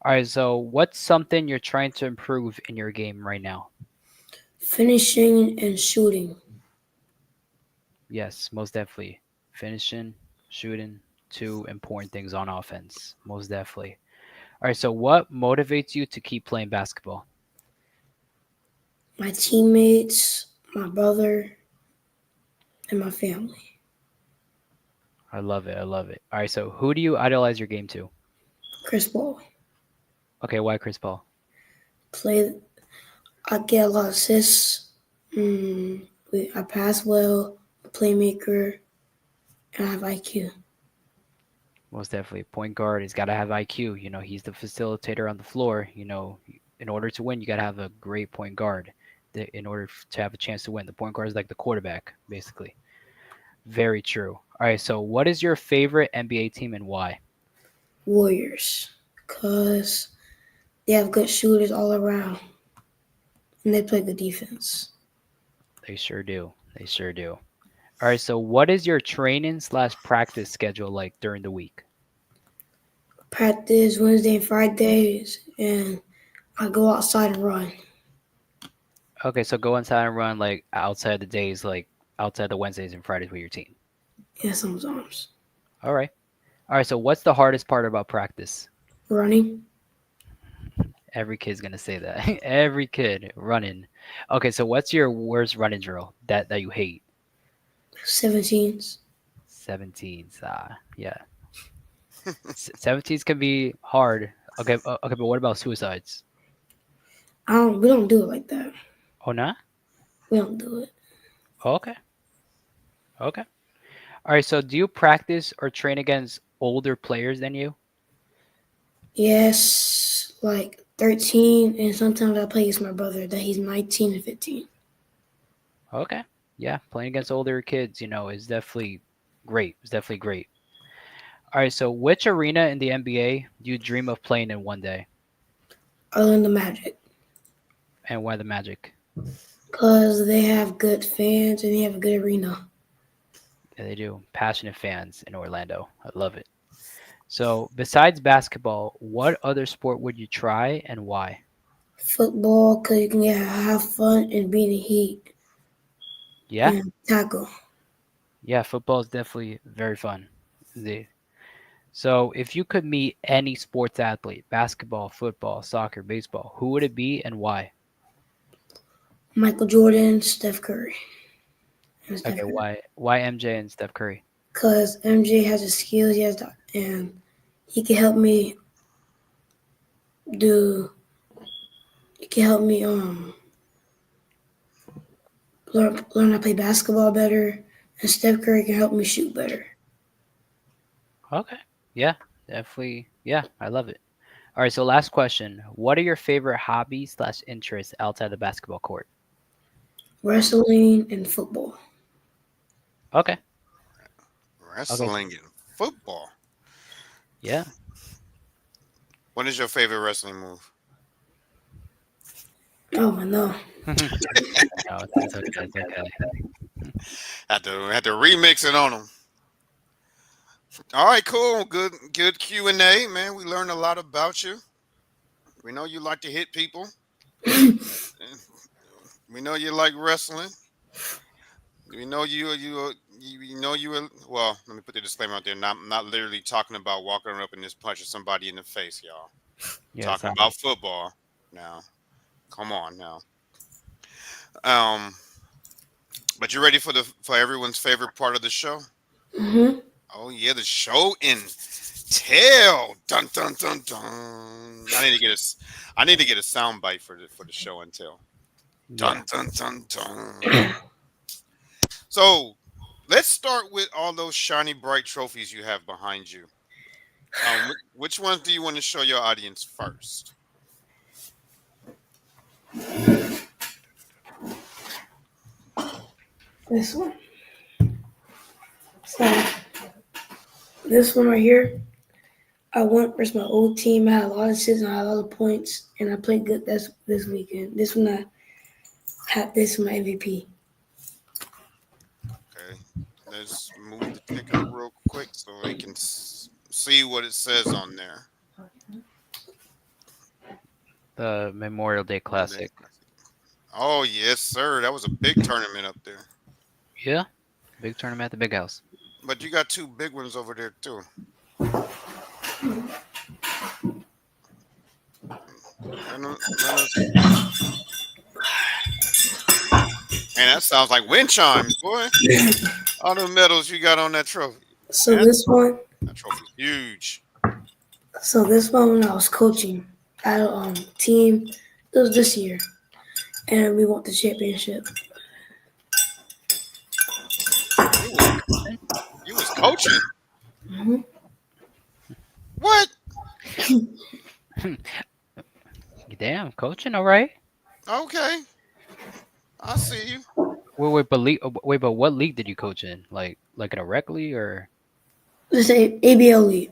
All right, so what's something you're trying to improve in your game right now? Finishing and shooting. Yes, most definitely. Finishing, shooting, two important things on offense. Most definitely. All right, so what motivates you to keep playing basketball? My teammates, my brother, and my family. I love it. I love it. All right. So who do you idolize your game to? Chris Paul. Okay. Why Chris Paul? Play. I get a lot of assists. I pass well. Playmaker, and I have IQ. Most definitely. Point guard. He's got to have IQ. He's the facilitator on the floor. In order to win, you got to have a great point guard. In order to have a chance to win, the point guard is like the quarterback, basically. Very true. All right. So what is your favorite NBA team and why? Warriors, cause they have good shooters all around, and they play good defense. They sure do. They sure do. All right. So what is your training/practice schedule like during the week? Practice Wednesday and Fridays, and I go outside and run. Okay, so go inside and run like outside the days, like outside the Wednesdays and Fridays with your team. Yeah, sometimes All right. All right. So what's the hardest part about practice? running. Every kid's gonna say that. Every kid running. Okay, so what's your worst running drill that you hate? 17s. 17s. Yeah. 17s can be hard. Okay. Okay, but what about suicides? We don't do it like that. Oh, nah. We don't do it. Okay. Okay. All right. So do you practice or train against older players than you? Yes, like 13, and sometimes I play against my brother that he's 19 and 15. Okay. Yeah, playing against older kids, is definitely great. It's definitely great. All right, so which arena in the NBA do you dream of playing in one day? Other than the Magic, And why the Magic? because they have good fans and they have a good arena. Yeah, they do. Passionate fans in Orlando. I love it. So, besides basketball, what other sport would you try and why? Football, because you can have fun and be in the heat Yeah? and tackle. Yeah, football is definitely very fun. So, if you could meet any sports athlete, basketball, football, soccer, baseball, who would it be and why? Michael Jordan, Steph Curry, and Steph Okay, Curry. why MJ and Steph Curry? Because MJ has the skills, and he can help me do. He can help me learn how to play basketball better, and Steph Curry can help me shoot better. Okay. Yeah, definitely. Yeah, I love it. All right, so last question. What are your favorite hobbies/interests outside the basketball court? Wrestling and football. Okay. Okay. Wrestling and football. Yeah. What is your favorite wrestling move? Oh, I know. No, it's okay. It's okay. Had to remix it on them. All right, cool. Good Q&A, man. We learned a lot about you. We know you like to hit people. We know you like wrestling. We know you know you were, well, let me put the disclaimer out there. Not literally talking about walking up and just punching somebody in the face, y'all. Yeah, Talking sorry. about football now. Come on now. Um, but you ready for everyone's favorite part of the show? hmm Oh yeah, the show and tell. Dun dun dun dun. I need to get a sound bite for the show and tell. Yeah. Dun dun dun dun. So let's start with all those shiny bright trophies you have behind you. Which ones do you want to show your audience first? This one. So this one right here, I went versus my old team. I had a lot of assists and I had a lot of points, and I played good this weekend. This one I had. This is my MVP. Okay, let's move the ticker real quick so they can see what it says on there. The Memorial Day Classic. Oh yes, sir. That was a big tournament up there. Yeah. Big tournament at the big house. But you got two big ones over there too. And that sounds like wind chimes, boy. All the medals you got on that trophy. So Man, this one, that trophy's huge. when I was coaching at a team, it was this year, and we won the championship. You was you was coaching. Hmm. What? Damn, coaching, all right. Okay, I see you. Wait, but what league did you coach in? Like in a rec league or? This is ABL league.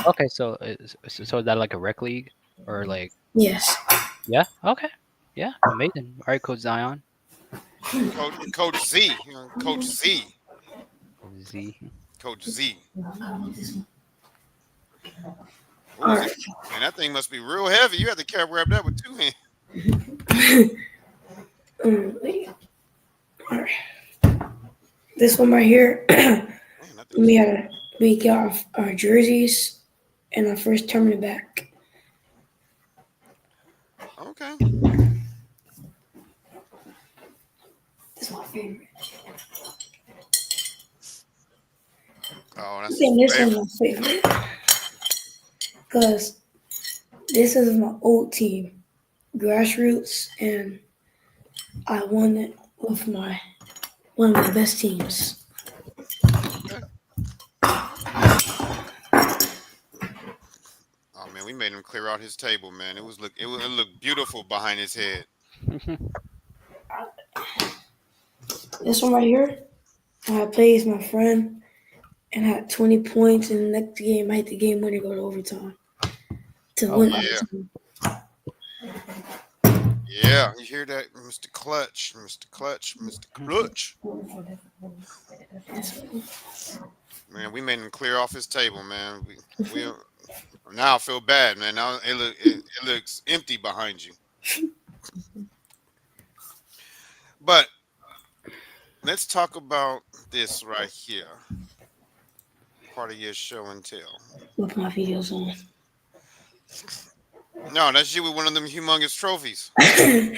Okay, so is that like a rec league or like? Yes. Yeah. Okay. Yeah. Amazing. All right, Coach Zion. Coach Z. Coach Z. Z. Coach Z. All Ooh, right. man, that thing must be real heavy. You had to carry grab that with two hands. Wait. All right. This one right here, Man, that thing's we got our jerseys and our first tournament back. okay. This is my favorite. Oh, I that's his think this favorite. one's my favorite because this is my old team, grassroots, and I won it with my one of my best teams. Okay. Oh man, we made him clear out his table, man. It looked beautiful behind his head. This one right here, I played as my friend and had 20 points. In the next game, I hit the game winner, go to overtime to Oh win wow. Yeah, overtime. yeah. You hear that, Mr. Clutch, Mr. Clutch, Mr. Clutch. Man, we made him clear off his table, man. We now I feel bad, man. Now it looks empty behind you. But let's talk about this right here. Part of your show and tell. With my videos on. No, that's you with one of them humongous trophies. I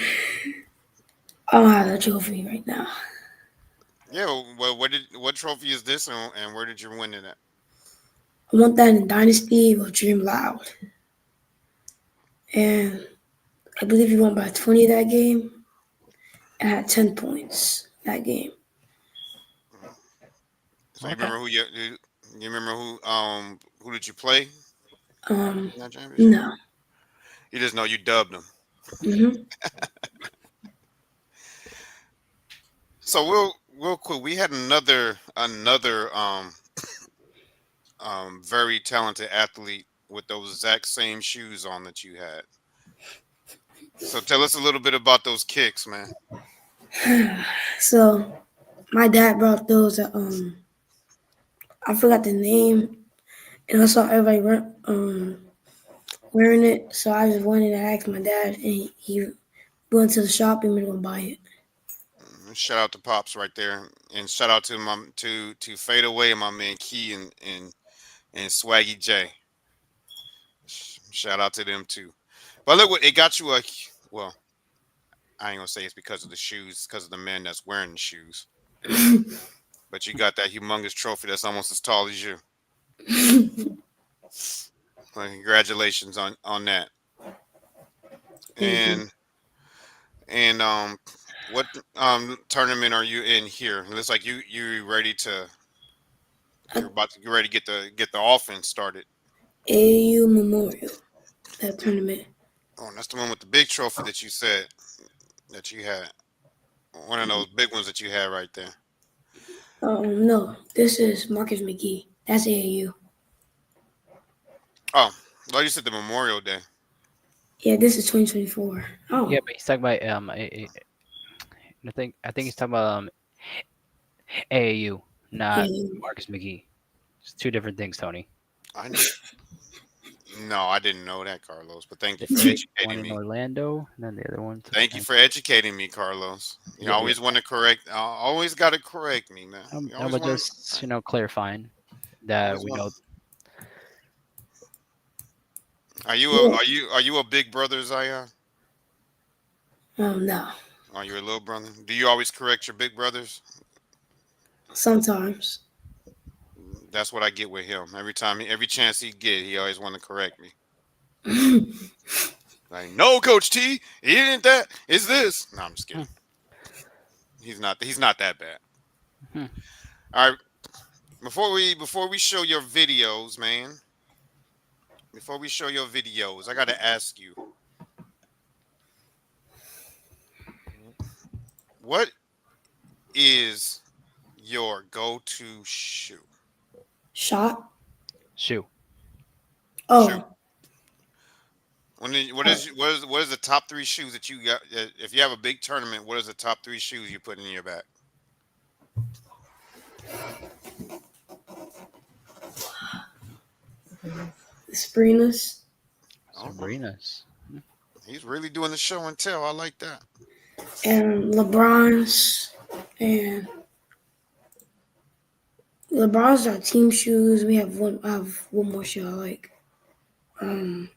don't have that trophy right now. Yeah. Well, what trophy is this, and where did you win it at? I want that in Dynasty with Dream Loud. And I believe he won by 20 that game and had 10 points that game. So you Okay. remember you remember who did you play Um, in that championship? no. You just know you dubbed them. Hmm. So real quick, we had another very talented athlete with those exact same shoes on that you had. So tell us a little bit about those kicks, man. So my dad brought those. I forgot the name, and I saw everybody wearing it. So I just wanted to ask my dad, and he went to the shop and we gonna buy it. Shout out to Pops right there, and shout out to Fade Away and my man Key and Swaggy J. Shout out to them too. But look, what it got you a well. I ain't gonna say it's because of the shoes, because of the man that's wearing the shoes. But you got that humongous trophy that's almost as tall as you. Well, congratulations on that. Thank you. And what tournament are you in here? It looks like you ready to Uh, you're about to get ready to get the offense started. AU Memorial, that tournament. Oh, and that's the one with the big trophy that you said that you had. One of those big ones that you had right there. No, this is Marcus McGee. That's AAU. Oh, well, you said the Memorial Day. Yeah, this is 2024. Yeah, Oh, but he's talking about I think he's talking about AAU, not AAU. Marcus McGee. It's two different things, Tony. I no, I didn't know that, Carlos. But thank you for Yeah, one educating in me. Orlando, and then the other one. Thank you for educating me, Carlos. You Yeah, yeah. always want to correct. Always got to correct me, man. You I always was want just clarifying to. that Always we want. know. Are you Yeah. a big brother, Zion? No. Oh, you're a little brother. Do you always correct your big brothers? Sometimes. That's what I get with him. Every chance he get, he always want to correct me. Like, no, Coach T, it ain't that. It's this. No, I'm just Hmm, kidding. He's not that bad. hmm. All right. Before we show your videos, man. Before we show your videos, I gotta ask you, what is your go-to shoe? Shot. Shoe. Shoe. Oh, uh, What is the top three shoes that you got? If you have a big tournament, what is the top three shoes you put in your bag? Sabrina's Oh, Sabrina's. he's really doing the show and tell. I like that. and LeBron's are team shoes. We have one. I have one more shoe I like. Um,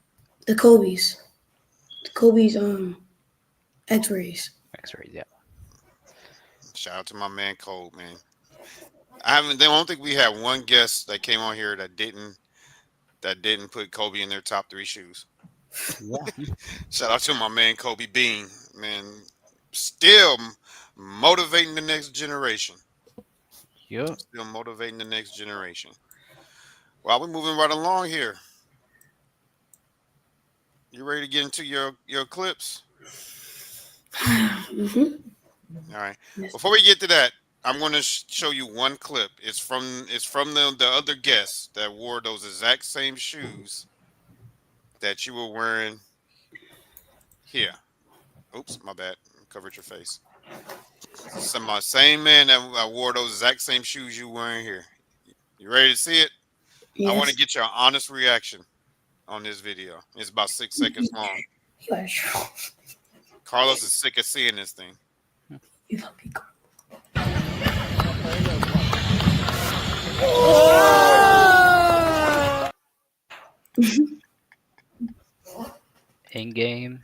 the Kobe's. The Kobe's X-rays. X-rays. Yeah. Shout out to my man Cole, man. I haven't. I don't think we had one guest that came on here that didn't put Kobe in their top three shoes. Yeah. Shout out to my man Kobe Bean, man. Still motivating the next generation. Yep. Still motivating the next generation. Well, we're moving right along here. You ready to get into your clips? Mm-hmm. All right. Yes. Before we get to that, I'm going to show you one clip. It's from the other guests that wore those exact same shoes that you were wearing here. Oops, my bad. Covered your face. My same man that wore those exact same shoes you wearing here. You ready to see it? I want to Yes. get your honest reaction on this video. It's about 6 seconds long. You are strong. Carlos is sick of seeing this thing. You love me. In-game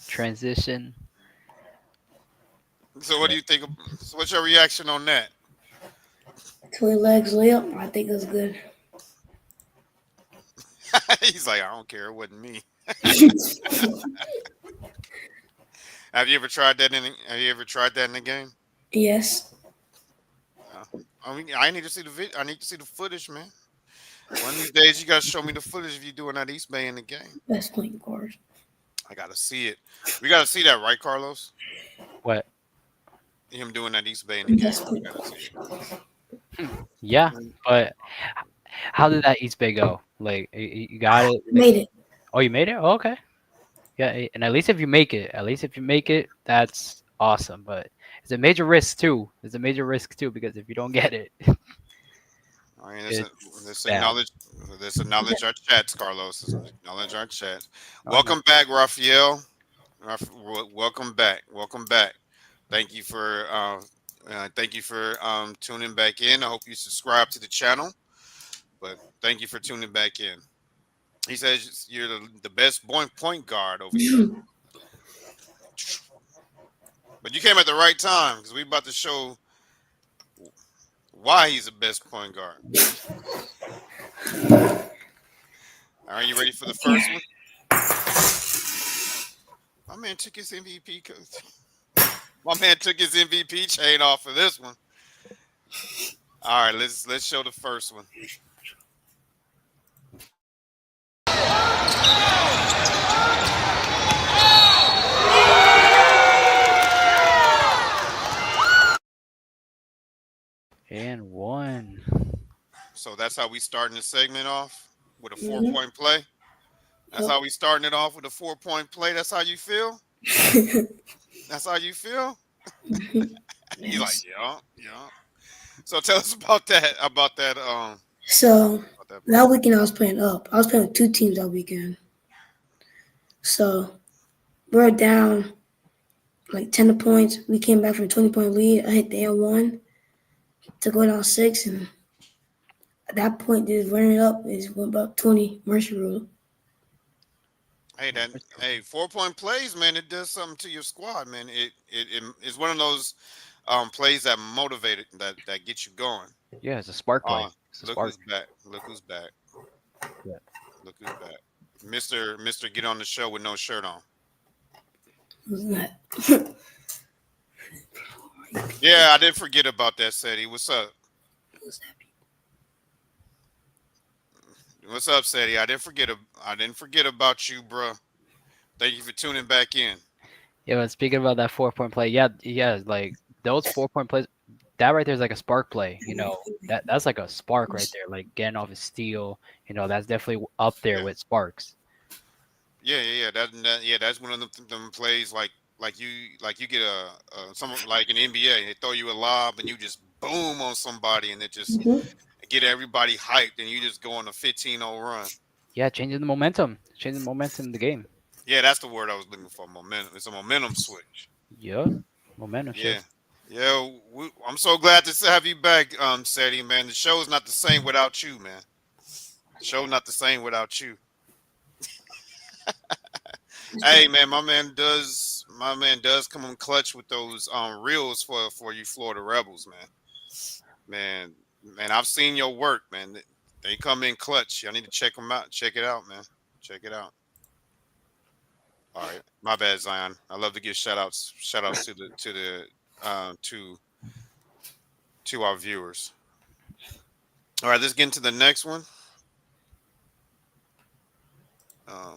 transition. So what do you think? So what's your reaction on that? Twin legs layup. I think that's good. He's like, I don't care. It wasn't me. Have you ever tried that in the game? Yes. I mean, I need to see the I need to see the footage, man. One of these days, you gotta show me the footage of you doing that East Bay in the game. Best point guard. I gotta see it. We gotta see that, right, Carlos? What? Him doing that East Bay in the game. Best We point gotta guard. see Yeah, it. but how did that East Bay go? Like, you got it? Made it. Oh, you made it? Oh, okay. Yeah, and at least if you make it, that's awesome. But it's a major risk too. It's a major risk too because if you don't get it, I mean, it's let's bad. acknowledge, let's acknowledge our chats, Carlos. Let's acknowledge our chats. Oh no. Welcome back, Raphael. Welcome back. Welcome back. Thank you for tuning back in. I hope you subscribe to the channel. But thank you for tuning back in. He says you're the best point guard over here. But you came at the right time because we about to show why he's the best point guard. Are you ready for the first one? My man took his MVP. My man took his MVP chain off for this one. All right, let's show the first one. And one. So that's how we starting the segment off with a Mhm. 4-point play. That's Yep. how we starting it off with a 4-point play. That's how you feel. That's how you feel. He's like, Yes. yeah, yeah. So tell us about that. So About that play. that weekend I was playing up. I was playing with two teams that weekend. So we're down like 10 points. We came back from a 20-point lead. I hit the L1 to go down 6, and at that point, just running it up is went about 20 Mercy rule. Hey, that hey 4 point plays, man. It does something to your squad, man. It is one of those plays that motivate it, that get you going. Yeah, it's a spark play. Uh, It's a look spark. who's back. Look who's back. Yeah. Look who's back. Mister, get on the show with no shirt on. Who's that? Yeah, I didn't forget about that, Sadie. What's up? Who's that? What's up, Sadie? I didn't forget about you, bro. Thank you for tuning back in. Yeah, but speaking about that 4 point play, yeah, yeah, like those 4 point plays, that right there is like a spark play. That's like a spark right there, like getting off his steal. That's definitely up there Yeah, with sparks. yeah. Yeah, that's one of them plays like you get some like in NBA, they throw you a lob and you just boom on somebody and it just Mm-hmm. get everybody hyped and you just go on a 15-0 run. Yeah, changing the momentum in the game. Yeah, that's the word I was looking for. Momentum. It's a momentum switch. Yeah, momentum Yeah. shift. Yeah, I'm so glad to have you back, Sadie, man. The show's not the same without you, man. The show's not the same without you. Hey, man, my man does come in clutch with those reels for you Florida Rebels, man. Man, I've seen your work, man. They come in clutch. I need to check them out. Check it out, man. Check it out. All right, my bad, Zion. I love to give shout outs to our viewers. All right, let's get into the next one.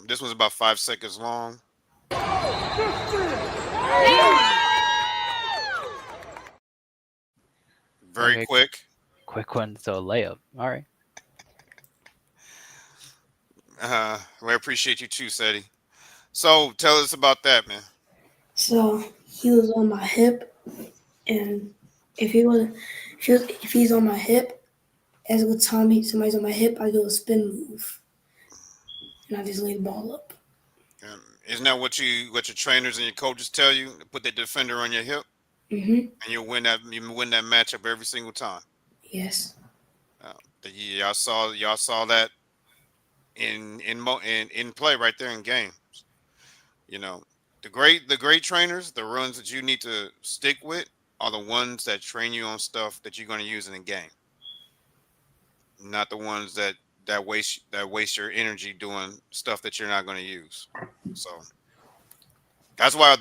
This one's about 5 seconds long. Very Okay, quick. quick one. So layup. All right. We appreciate you too, Seti. So tell us about that, man. So he was on my hip, and if he was, if he's on my hip, as a good time somebody's on my hip, I do a spin move, and I just lay the ball up. Isn't that what your trainers and your coaches tell you? Put that defender on your hip, Mm-hmm. and you win that matchup every single time. Yes. Uh, y'all saw that in play right there in game. You know, the great trainers, the ones that you need to stick with, are the ones that train you on stuff that you're going to use in the game, not the ones that waste your energy doing stuff that you're not going to use. So that's why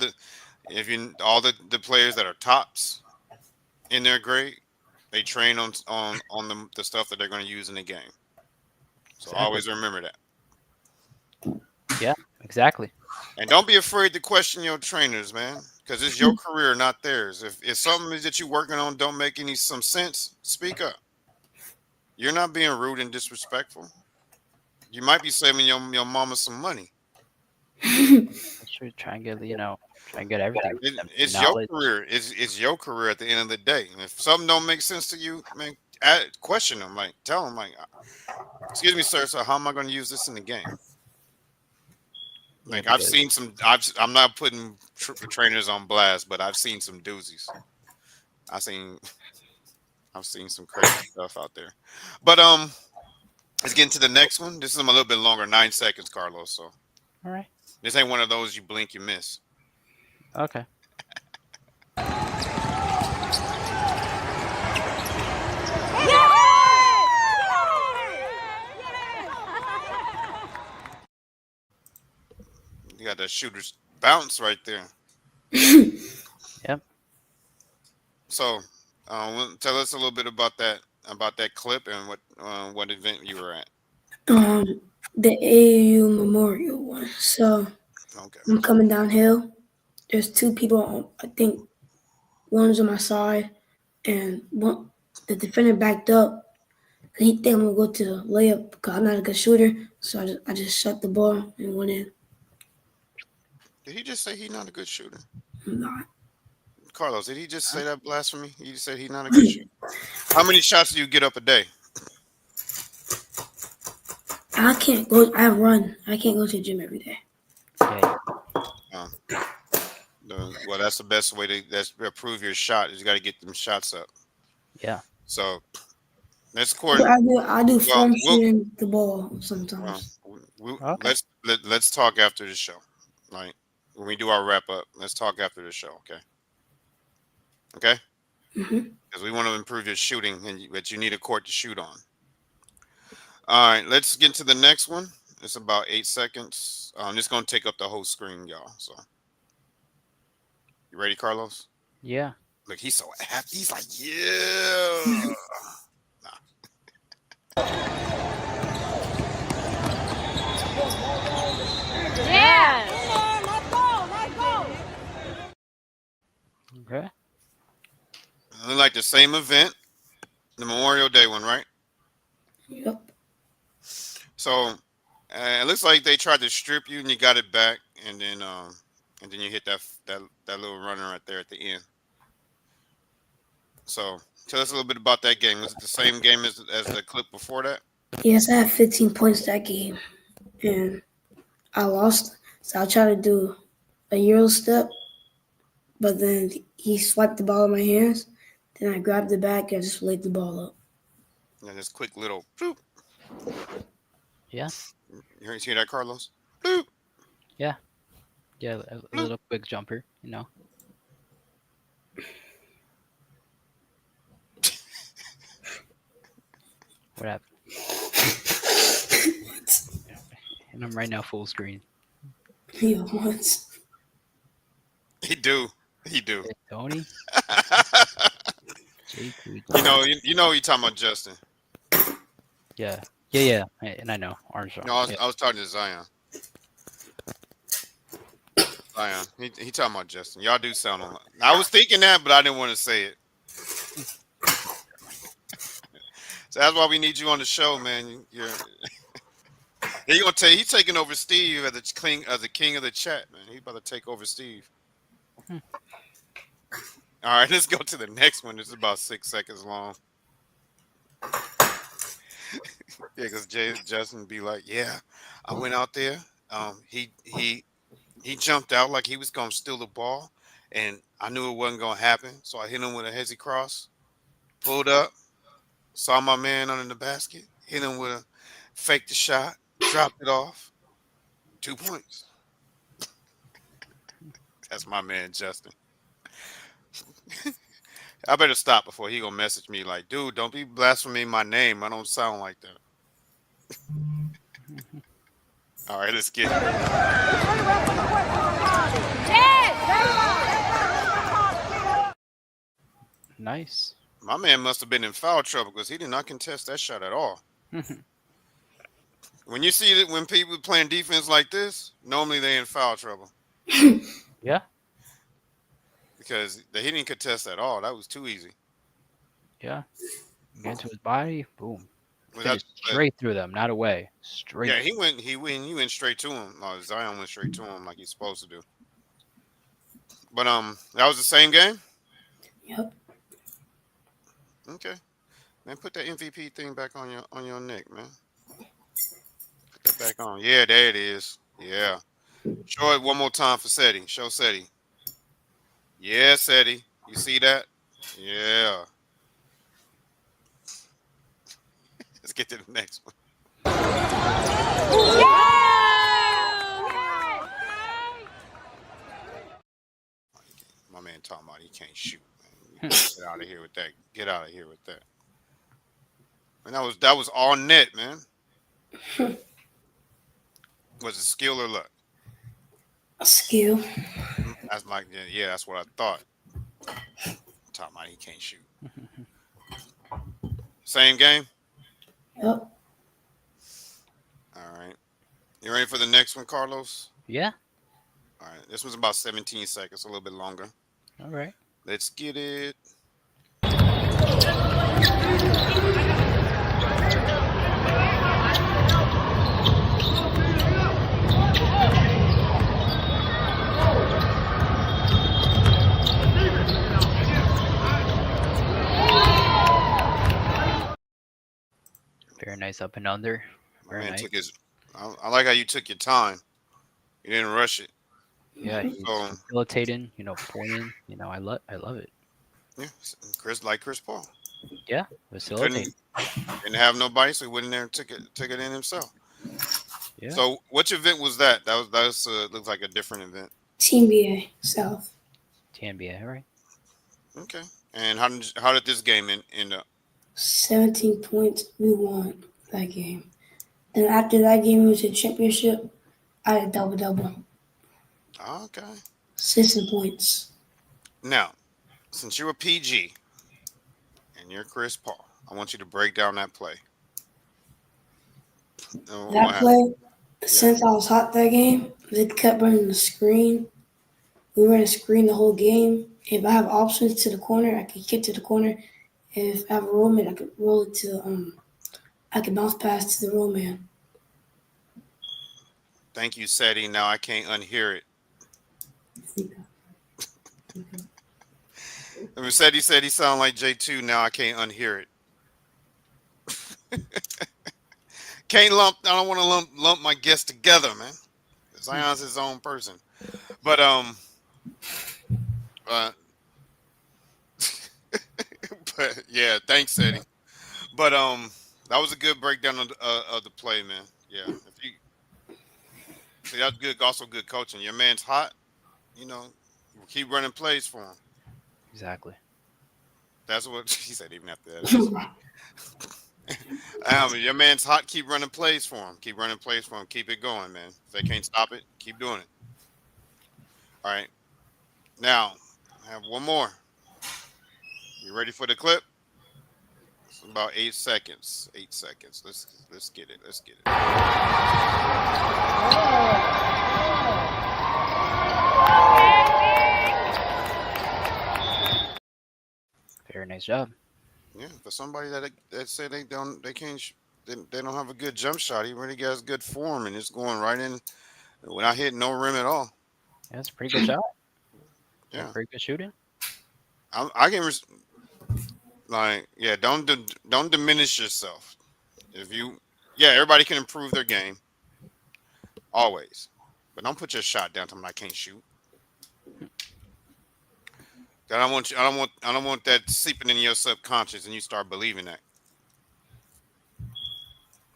if you all the players that are tops in their grade, they train on the stuff that they're going to use in the game. So Exactly. always remember that. Yeah. Exactly. And don't be afraid to question your trainers, man, because it's your career, not theirs. If something that you're working on don't make some sense, speak up. You're not being rude and disrespectful. You might be saving your mama some money. Make sure to try and get everything from them. It's your Knowledge. career. It's your career at the end of the day. And if something don't make sense to you, man, question them. Like tell them, like, excuse me, sir. So how am I going to use this in the game? Yeah, Like I've because seen some. I'm not putting trainers on blast, but I've seen some doozies. I've seen I've seen some crazy stuff out there. But let's get into the next one. This is a little bit longer, 9 seconds, Carlos. So all right. this ain't one of those you blink, you miss. Okay. You got that shooter's bounce right there. Yep. So, tell us a little bit about that clip and what event you were at. The AAU Memorial one. So Okay. I'm coming downhill. There's two people. I think one's on my side, and the defender backed up. And he think I'm gonna go to the layup because I'm not a good shooter. So I just shut the ball and went in. Did he just say he's not a good shooter? I'm not. Carlos, did he just say that blasphemy? He just said he's not a good shooter. How many shots do you get up a day? I can't go. I run. I can't go to the gym every day. Yeah. Um, well, that's the best way to improve your shot. Is you got to get them shots up. Yeah. So next But quarter, I do well, form we'll shooting the ball well, sometimes. Okay. Let's talk after the show. Like when we do our wrap up, let's talk after the show. Okay. Okay. Hmm. Because we want to improve your shooting, but you need a court to shoot on. All right. Let's get to the next one. It's about 8 seconds. It's gonna take up the whole screen, y'all. So you ready, Carlos? Yeah. Look, he's so happy. He's like, yeah. Nah. Okay. Like the same event, the Memorial Day one, right? Yep. So it looks like they tried to strip you and you got it back, and then you hit that little runner right there at the end. So tell us a little bit about that game. Was it the same game as the clip before that? Yes, I had 15 points that game, and I lost. So I tried to do a Euro step, but then he swiped the ball in my hands. Then I grabbed it back and just laid the ball up. And this quick little boop. Yeah. You hear that, Carlos? Boop, Yeah. Yeah. A boop. little quick jumper. What happened? And I'm right now full screen. Yeah, once. He do. He do. Hey, Tony. J2. You know you talking about Justin. Yeah. Yeah. And I know Armstrong. No, Yeah. I was talking to Zion. Zion. He talking about Justin. Y'all do sound alike. I was thinking that, but I didn't want to say it. So that's why we need you on the show, man. He's taking over Steve as the king of the chat, man. He's about to take over Steve. All right, let's go to the next one. This is about 6 seconds long. Yeah, because Justin be like, yeah, I went out there. He jumped out like he was gonna steal the ball, and I knew it wasn't gonna happen. So I hit him with a hezzy cross, pulled up, saw my man under the basket, hit him with a fake the shot, dropped it off, 2 points. That's my man, Justin. I better stop before he gonna message me like, dude, don't be blaspheming my name. I don't sound like that. All right, let's get it. Nice. My man must have been in foul trouble because he did not contest that shot at all. When you see that when people playing defense like this, normally they in foul trouble Yeah. because he didn't contest at all. That was too easy. Yeah. Get into his body. Boom. Was Finished straight through them, not away. Straight. yeah, he went straight to him. Zion went straight to him like he's supposed to do. But that was the same game. Yep. Okay, man, put that MVP thing back on your neck, man. Put that back on. Yeah, there it is. Yeah. Show it one more time for Seti. Show Seti. Yeah, Seti. You see that? Yeah. Let's get to the next one. My man talking about he can't shoot. Man. Get out of here with that. Get out of here with that. And that was all net, man. Was it skill or luck? A skill. That's like yeah, that's what I thought. Talking about he can't shoot. Same game. Yep. All right. You ready for the next one, Carlos? Yeah. All right. This one's about 17 seconds, a little bit longer. All right. Let's get it. Very nice up and under. My Very man nice. took his. I like how you took your time. You didn't rush it. Yeah, he's So facilitating, pointing. I love it. yeah, Chris Paul. Yeah, facilitating. Didn't have nobody, so he went in there and took it in himself. Yeah. So, which event was that? That was looks like a different event. Team BA South. TNBA, right? Okay. And how did this game end up? 17 points. We won that game. Then after that game, we went to the championship. I had a double double, Okay. 16 points. Now, since you're a PG and you're Chris Paul, I want you to break down that play. That What happened? play, Yeah. since I was hot that game, they kept running the screen. We ran a screen the whole game. If I have options to the corner, I could kick to the corner. If I have a rollman, I could roll it to I could bounce pass to the rollman. Thank you, Seti. Now I can't unhear it. I mean, Seti said he sounded like J2. Now I can't unhear it. Can't lump. I don't want to lump my guests together, man. Zion's his own person. But uh, but yeah, thanks, Eddie. But that was a good breakdown of the play, man. Yeah, if you see that's good, also good coaching. Your man's hot, you know, keep running plays for him. Exactly. That's what he said. Even after that, that's your man's hot. Keep running plays for him. Keep running plays for him. Keep it going, man. If they can't stop it, keep doing it. All right. Now I have one more. You ready for the clip? It's about 8 seconds. 8 seconds. Let's get it. Let's get it. Very nice job. Yeah, for somebody that said they can't they don't have a good jump shot. He really has good form and it's going right in without hitting no rim at all. Yeah, that's a pretty good shot. Yeah, Yeah, pretty good shooting. I can like yeah. Don't diminish yourself. If you yeah, everybody can improve their game always, but don't put your shot down to me I can't shoot. I don't want you. I don't want that seeping in your subconscious and you start believing that.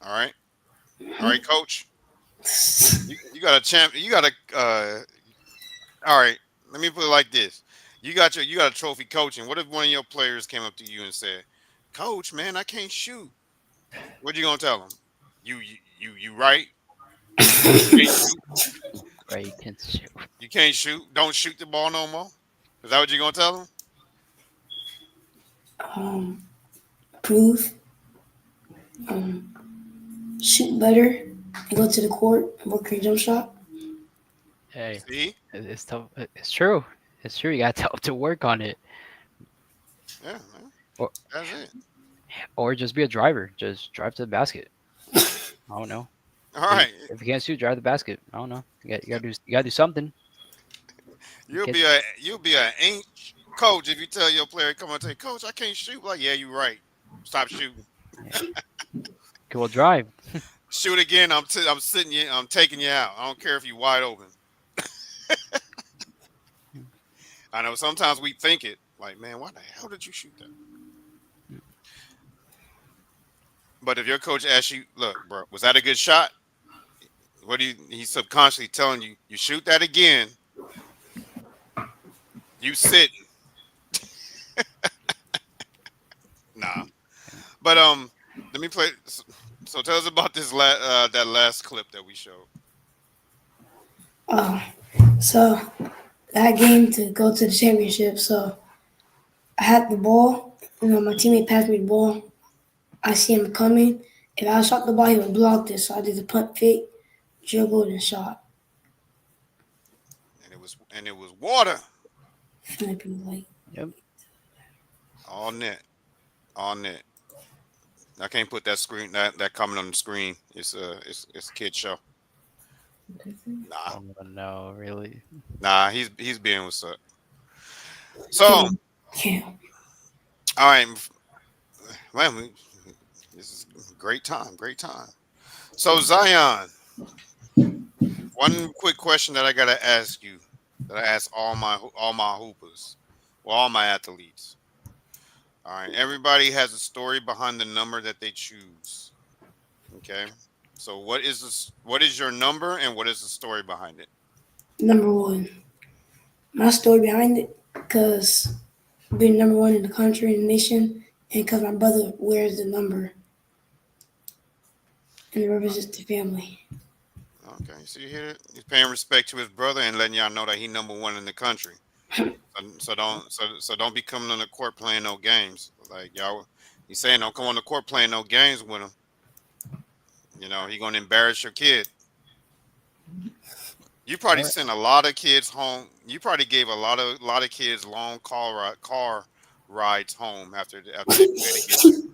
All right, all right, coach. You got a champ. You got a all right, let me put it like this: you got a trophy coaching. What if one of your players came up to you and said, "Coach, man, I can't shoot." What you gonna tell him? You right? You can't shoot. Right, you can shoot. You can't shoot. Don't shoot the ball no more. Is that what you gonna tell him? um, Prove, um, shoot better, and go to the court and work your jump shot. Hey, See? it's tough. It's true. It's true. You got to work on it, Yeah, man. or That's it. just be a driver. Just drive to the basket. I don't know. All right. If you can't shoot, drive the basket. I don't know. Yeah. You gotta do something. You You'll can't, be a ain't coach if you tell your player come and say, "Coach, I can't shoot." Like, yeah, you right. Stop shooting. yeah. Okay, well, drive. Shoot again. I'm sitting you. I'm taking you out. I don't care if you wide open. I know sometimes we think it like, man, why the hell did you shoot that? But if your coach asks you, look, bro, was that a good shot? What do you? He's subconsciously telling you, you shoot that again, you sit. Nah. But let me play. So tell us about this that last clip that we showed. Oh, so that game to go to the championship. So I had the ball. My teammate passed me the ball. I see him coming. If I shot the ball, he would block this. So I did the punt fake, dribbled, and shot. And it was water. Flipping like Yep. All net. All net. I can't put that screen that comment on the screen. It's a kid show. Nah. Oh no, really. Nah, he's being what's up. So, all can't. right, man, this is great time, great time. So Zion, one quick question that I gotta ask you, that I ask all my hoopers, well, all my athletes. All right, everybody has a story behind the number that they choose. Okay, So what is your number and what is the story behind it? Number one. My story behind it, because being number one in the country and the nation, and because my brother wears the number and it represents the family. Okay, so you hear it? He's paying respect to his brother and letting y'all know that he number one in the country. So don't be coming on the court playing no games. Like y'all, he's saying don't come on the court playing no games with him. You know he gonna embarrass your kid. You All probably right. sent a lot of kids home. You probably gave a lot of kids long car rides home after they played against you.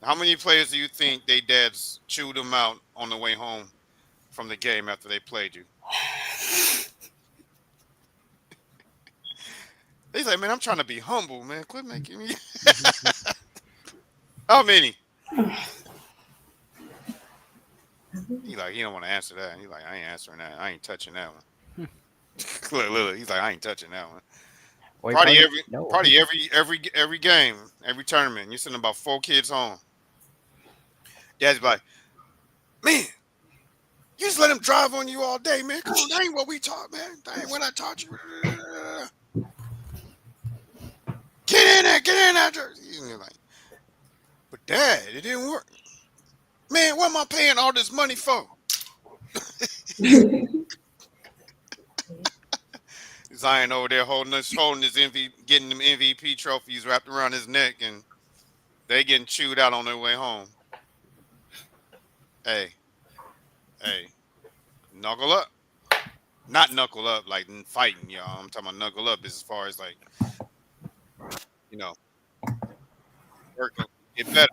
How many players do you think they dads chewed them out on the way home from the game after they played you? He's like, man, I'm trying to be humble, man. Quit making me. How many? He don't want to answer that. He's like, I ain't answering that. I ain't touching that one. Look, he's like, I ain't touching that one. Or you Probably probably every, no. probably every game, every tournament. You send about 4 kids home. Dad's like, man, you just let him drive on you all day, man. Come on, that ain't what we taught, man. That ain't what I taught you. Get in there. You're like, but Dad, it didn't work. Man, what am I paying all this money for? Zion over there holding his getting them MVP trophies wrapped around his neck, and they getting chewed out on their way home. Hey, hey, knuckle up. Not knuckle up like in fighting, y'all. I'm talking about knuckle up as far as like, you know, work on get better.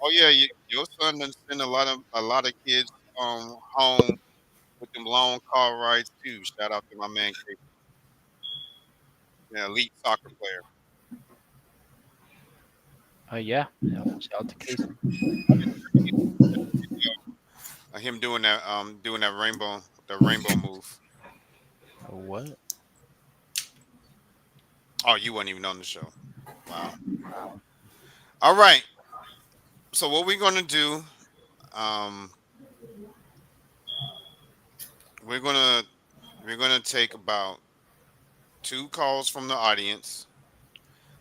Oh yeah, your son done send a lot of kids home with them long car rides too. Shout out to my man, an elite soccer player. Yeah. Yeah. Shout out to Casey. Him doing that rainbow move. What? Oh, you weren't even on the show. Wow. All right. So what we're gonna do? Um, we're gonna we're gonna take about 2 calls from the audience.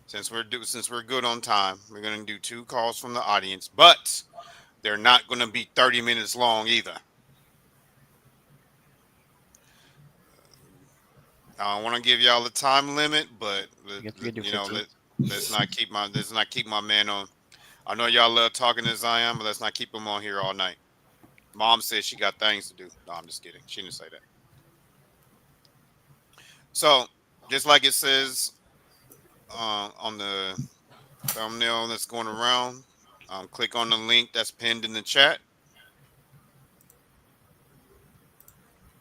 Since we're good on time, we're gonna do 2 calls from the audience, but they're not gonna be 30 minutes long either. I don't want to give y'all a time limit, but I guess we could do 15. let's not keep my man on. I know y'all love talking to Zion, but let's not keep him on here all night. Mom says she got things to do. No, I'm just kidding. She didn't say that. So, just like it says on the thumbnail that's going around, click on the link that's pinned in the chat,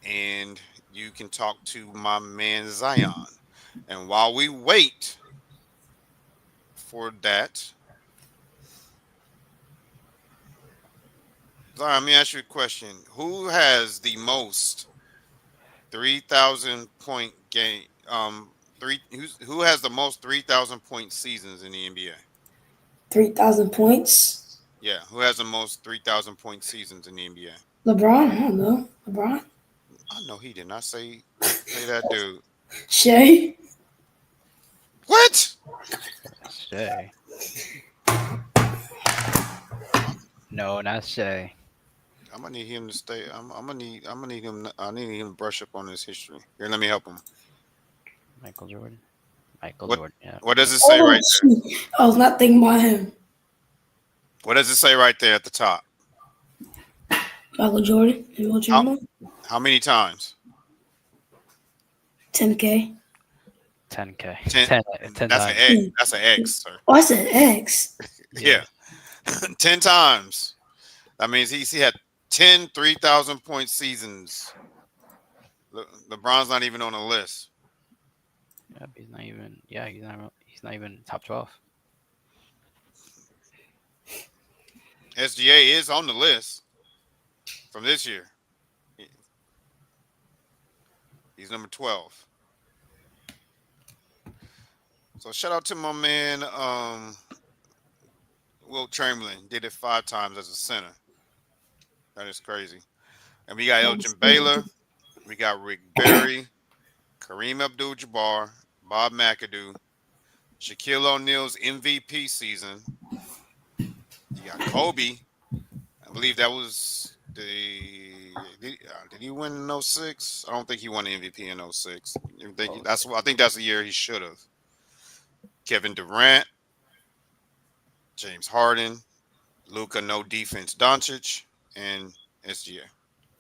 and you can talk to my man Zion. And while we wait for that, Zion, let me ask you a question. Who has the most 3,000 point game? Who has the most 3,000 point seasons in the NBA? 3,000 points. Yeah, who has the most 3,000 point seasons in the NBA? LeBron, I don't know. LeBron? I know he did not say that dude. Shay? What? Shay. No, not Shay. I'm gonna need him to stay. I'm gonna need him. I need him to brush up on his history. Here, let me help him. Michael Jordan. Michael What Jordan. Yeah. What does it say Oh, right there? shoot. I was not thinking about him. What does it say right there at the top? Michael Jordan and Will How Chamberlain. how many times? 10K. 10K. Ten. 10 That's an times. X. That's an X, sir. Oh, I said X. Yeah. Yeah, 10 times. That means he had 10 3,000 point seasons. LeBron's not even on the list. Yeah. He's not even. Yeah. He's not even top 12. SGA is on the list from this year. He- He's number 12. So shout out to my man Wilt Chamberlain did it 5 times as a center. That is crazy. And we got Elgin Baylor. We got Rick Barry, Kareem Abdul-Jabbar, Bob McAdoo, Shaquille O'Neal's MVP season. You got Kobe. I believe that was did he win in '06? I don't think he won the MVP in '06. I think that's the year he should have. Kevin Durant, James Harden, Luca no defense Doncic, and SGA.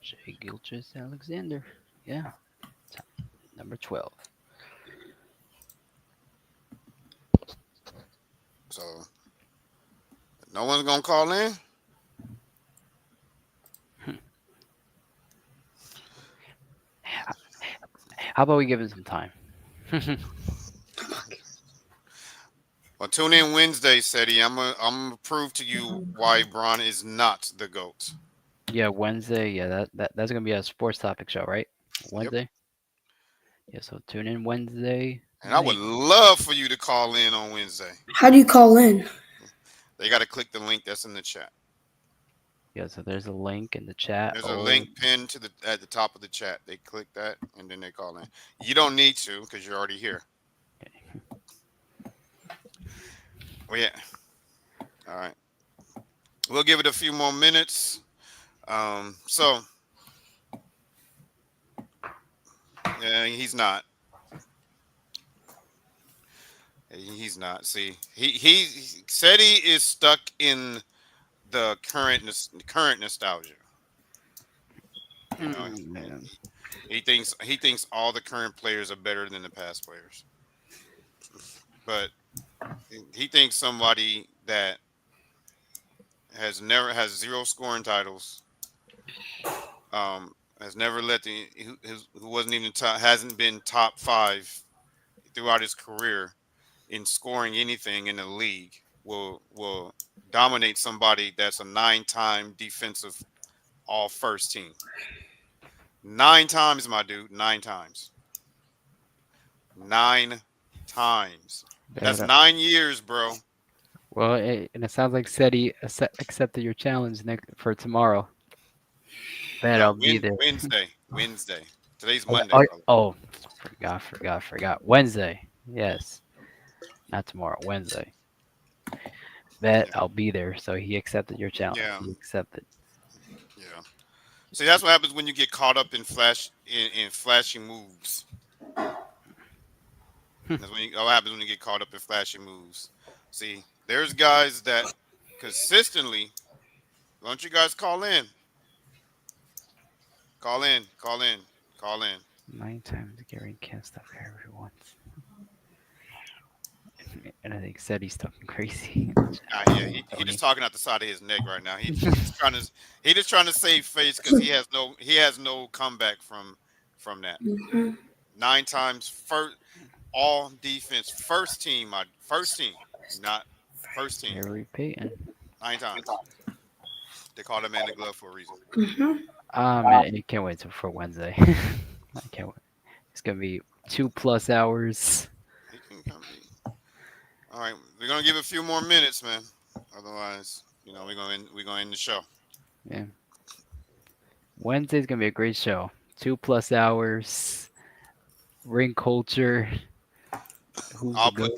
Shea Gilchrist Alexander. Yeah. Number 12. So no one's gonna call in. How about we give him some time? Well, tune in Wednesday, Seti. I'm gonna prove to you why Bron is not the GOAT. Yeah, Wednesday. Yeah, that's gonna be a sports topic show, right? Yep. Wednesday. Yeah, so tune in Wednesday And I would night. love for you to call in on Wednesday. How do you call in? They got to click the link that's in the chat. Yeah, so there's a link in the chat. There's a link pinned to at the top of the chat. They click that and then they call in. You don't need to because you're already here. Well, yeah. All right. We'll give it a few more minutes. So, yeah, he's not. He's not. See, he said he is stuck in the current nostalgia. You know, Man. he thinks all the current players are better than the past players, but he thinks somebody that has zero scoring titles, has never let who wasn't even hasn't been top 5 throughout his career in scoring anything in the league will dominate somebody that's a 9-time defensive all first team. 9 times, my dude. 9 times. 9 times. That's 9 years, bro. Well, and it sounds like Seti accepted your challenge for tomorrow. Bet Yeah, I'll be there. Wednesday. Today's Oh, Monday. forgot. Wednesday. Yes. Not tomorrow. Wednesday. Bet Yeah. I'll be there. So he accepted your challenge. Yeah. He accepted. Yeah. See, that's what happens when you get caught up in flashy moves. That's what happens when you get caught up in flashy moves. See, there's guys that consistently. Why don't you guys call in? Call in. 9 times Gary can't stop everyone. And I think Seti's talking crazy. Yeah, he just talking out the side of his neck right now. He just trying to save face because he has no comeback from that. 9 times first all defense first team, not first team. Gary Payton. 9 times. They called him man the glove for a reason. Man, I can't wait for Wednesday. I can't wait. It's gonna be 2+ hours. He can come. All right, we're gonna give it a few more minutes, man. Otherwise, we're gonna end the show. Yeah. Wednesday's gonna be a great show. 2+ hours. Ring culture. I'll put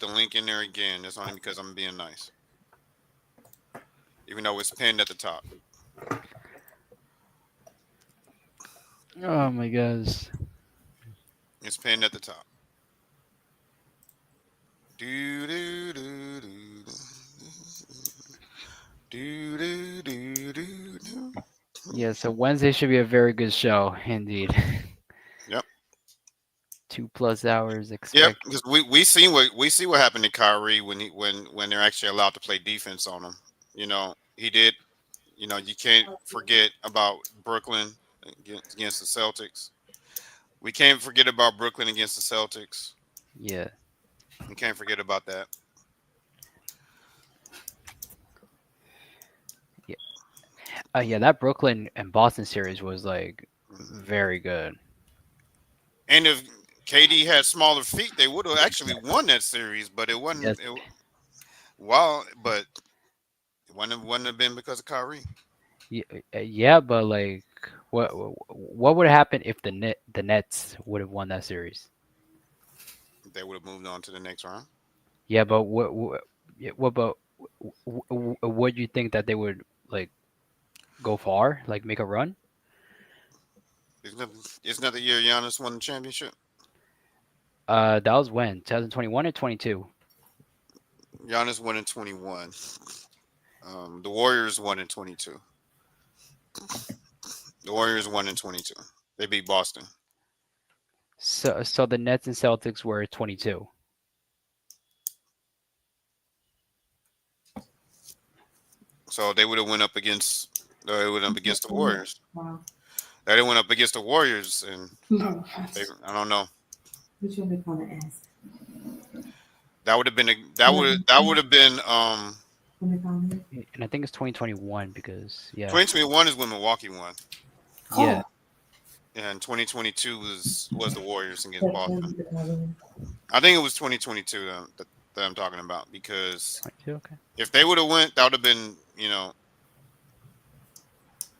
the link in there again. That's only because I'm being nice. Even though it's pinned at the top. Oh my gosh. It's pinned at the top. Do do do do do do do do do. Yeah, so Wednesday should be a very good show, indeed. Yep. 2+ hours Yep. expected. Because we see what happened to Kyrie when they're actually allowed to play defense on him. He did. You can't forget about Brooklyn against the Celtics. We can't forget about Brooklyn against the Celtics. Yeah. You can't forget about that. Yeah, that Brooklyn and Boston series was like very good. And if KD had smaller feet, they would have actually won that series. But it wasn't. Yes. Well, but it wouldn't have been because of Kyrie. Yeah, but like, what would happen if the Nets would have won that series? They would have moved on to the next round. Yeah, but what about would you think that they would like go far, like make a run? Isn't that the year Giannis won the championship? That was when 2021 or 22. Giannis won in 21. The Warriors won in 22. The Warriors won in 22. They beat Boston. So the Nets and Celtics were 22. So they would have went up against. They went up against the Warriors. They went up against the Warriors, and I don't know. Which one we gonna ask? That would have been that would have been And I think it's 2021 because yeah, 2021 is when Milwaukee won, yeah, and 2022 was the Warriors against Boston. I think it was 2022 that I'm talking about because 22. Okay. if they would have went, that would have been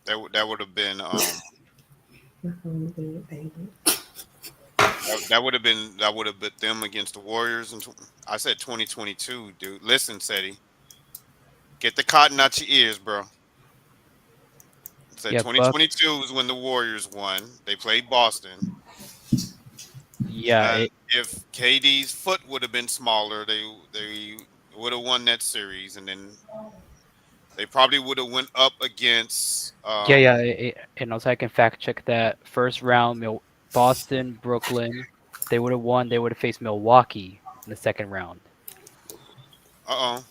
that would have been that would have been them against the Warriors. And I said 2022, dude. Listen, Seti, get the cotton out your ears, bro. I said Yeah, Bucks. 2022 was when the Warriors won. They played Boston. Yeah, If KD's foot would have been smaller, they would have won that series, and then they probably would have went up against. yeah. And also I can fact check that first round, Boston, Brooklyn, they would have won. They would have faced Milwaukee in the second round. Uh-oh.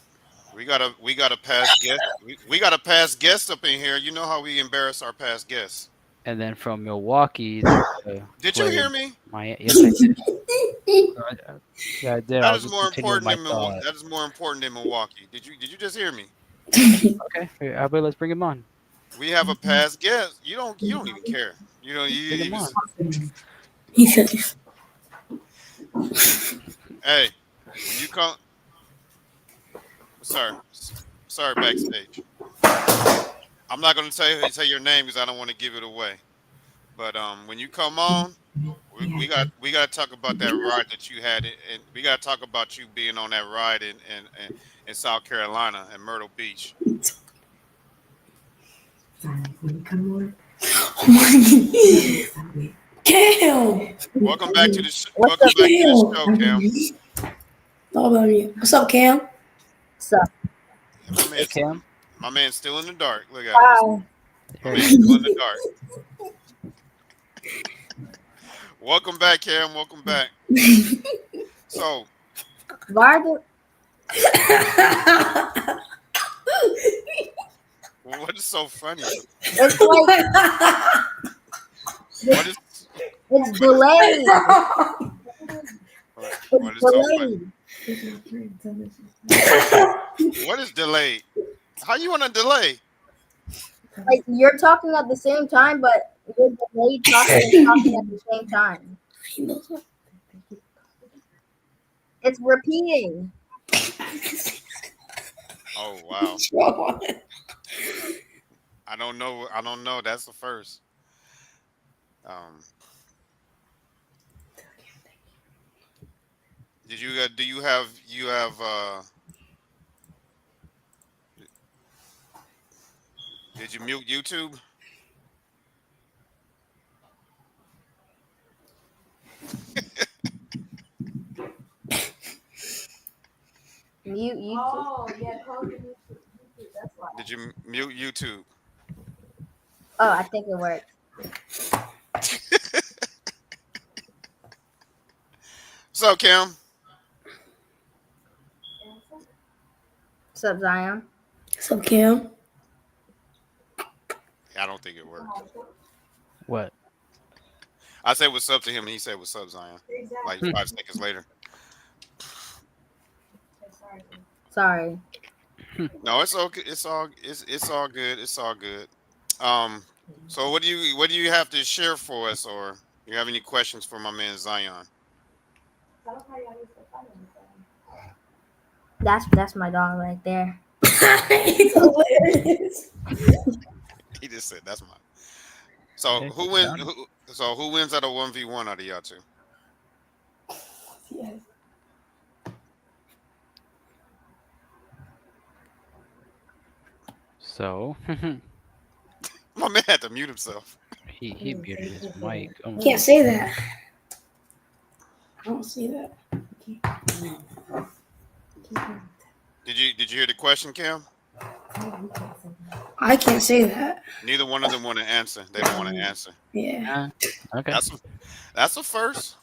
We got a past guest. We got a past guest up in here. You know how we embarrass our past guests. And then from Milwaukee, they Did you hear me? Yes, I did. Yeah, I did. I That was is just more continuing important my than thought. That is more important than Milwaukee. Did you just hear me? Okay, how about let's bring him on? We have a past guest. You don't even care. You know Bring you him on. He said, hey, when you come sorry. Sorry backstage. I'm not gonna say your name because I don't want to give it away. But when you come on, we got to talk about that ride that you had, and we got to talk about you being on that ride in South Carolina and Myrtle Beach. When you come on, oh my God. Cam! Welcome back to the welcome back to the show, Cam. All about me. What's up, Cam? so And Hey, Cam. my man's still in the dark. Look at him. My man's still in the dark. Welcome back, Cam. Welcome back. So, why do what is so funny? it's like What is it's delayed? what It's is so funny? delayed. What is delayed? How you want to delay? Like you're talking at the same time, but you're delayed talking at the same time. It's repeating. Oh wow. I don't know. I don't know. That's the first. Um, do you have did you mute YouTube? Mute YouTube. Oh yeah, close the YouTube. That's why. Did you mute YouTube? Oh, I think it worked. So Kim, What's up, Zion? What's up, Cam? I don't think it worked. What? I said what's up to him, and he said what's up, Zion. Like 5 seconds later. Sorry. No, it's okay. It's all good. It's all good. Um, so what do you have to share for us, or you have any questions for my man Zion? That's my dog right there. It's hilarious. He just said that's mine. So Okay, who it's wins? done. Who wins out of 1v1 out of y'all two? Yes. So My man had to mute himself. he muted his mic. Oh, Can't say that. I don't see that. Did you hear the question, Cam? I can't say that. Neither one of them want to answer. They don't want to answer. Yeah. okay. That's a, that's a first.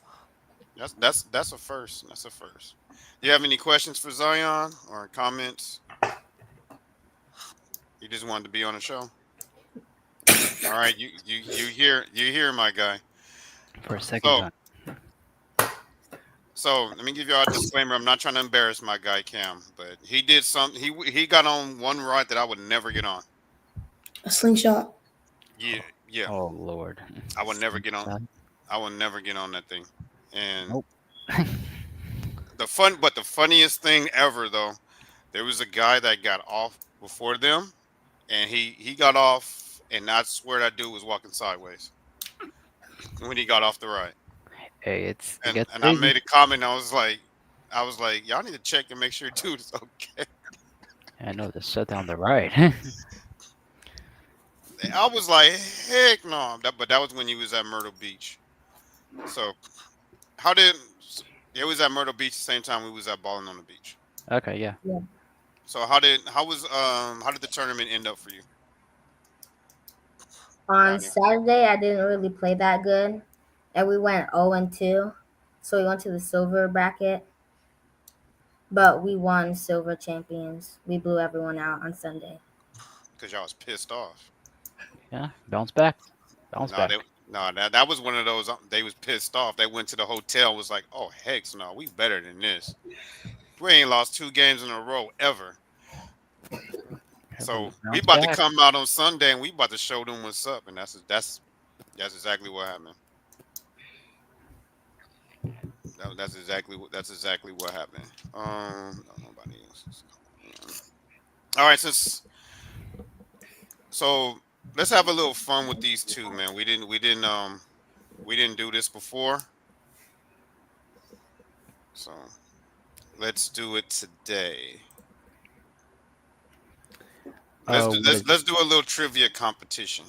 That's a first. That's a first. Do you have any questions for Zion or comments? You just wanted to be on the show. All right, you hear my guy. For a second So time. so let me give you all a disclaimer. I'm not trying to embarrass my guy Cam, but he did something. He got on one ride that I would never get on. A slingshot. Yeah, yeah. Oh Lord. I would never get on. Son. I would never get on that thing. And Nope. the funniest thing ever though, there was a guy that got off before them, and he got off, and I swear that dude was walking sideways when he got off the ride. Hey, it gets And I crazy. made a comment. I was like, y'all need to check and make sure dude is okay. I know to shut down the ride. I was like, heck no. But that was when he was at Myrtle Beach. So how did it was at Myrtle Beach the same time we was at Balling on the Beach. Okay, yeah. So how did the tournament end up for you? On Nadia? Saturday, I didn't really play that good, and we went 0-2. So we went to the silver bracket, but we won silver champions. We blew everyone out on Sunday. Because y'all was pissed off. Yeah. Bounce back. Bounce No, back. that was one of those. They was pissed off. They went to the hotel. Was like, oh heck, no, we better than this. We ain't lost 2 games in a row ever. So Everyone we bounce about to back. come out on Sunday, and we about to show them what's up. And that's exactly what happened. That's exactly what happened. No, nobody else. All right, so let's have a little fun with these two, man. We didn't do this before, so let's do it today. Let's do What let's is let's do a little trivia competition.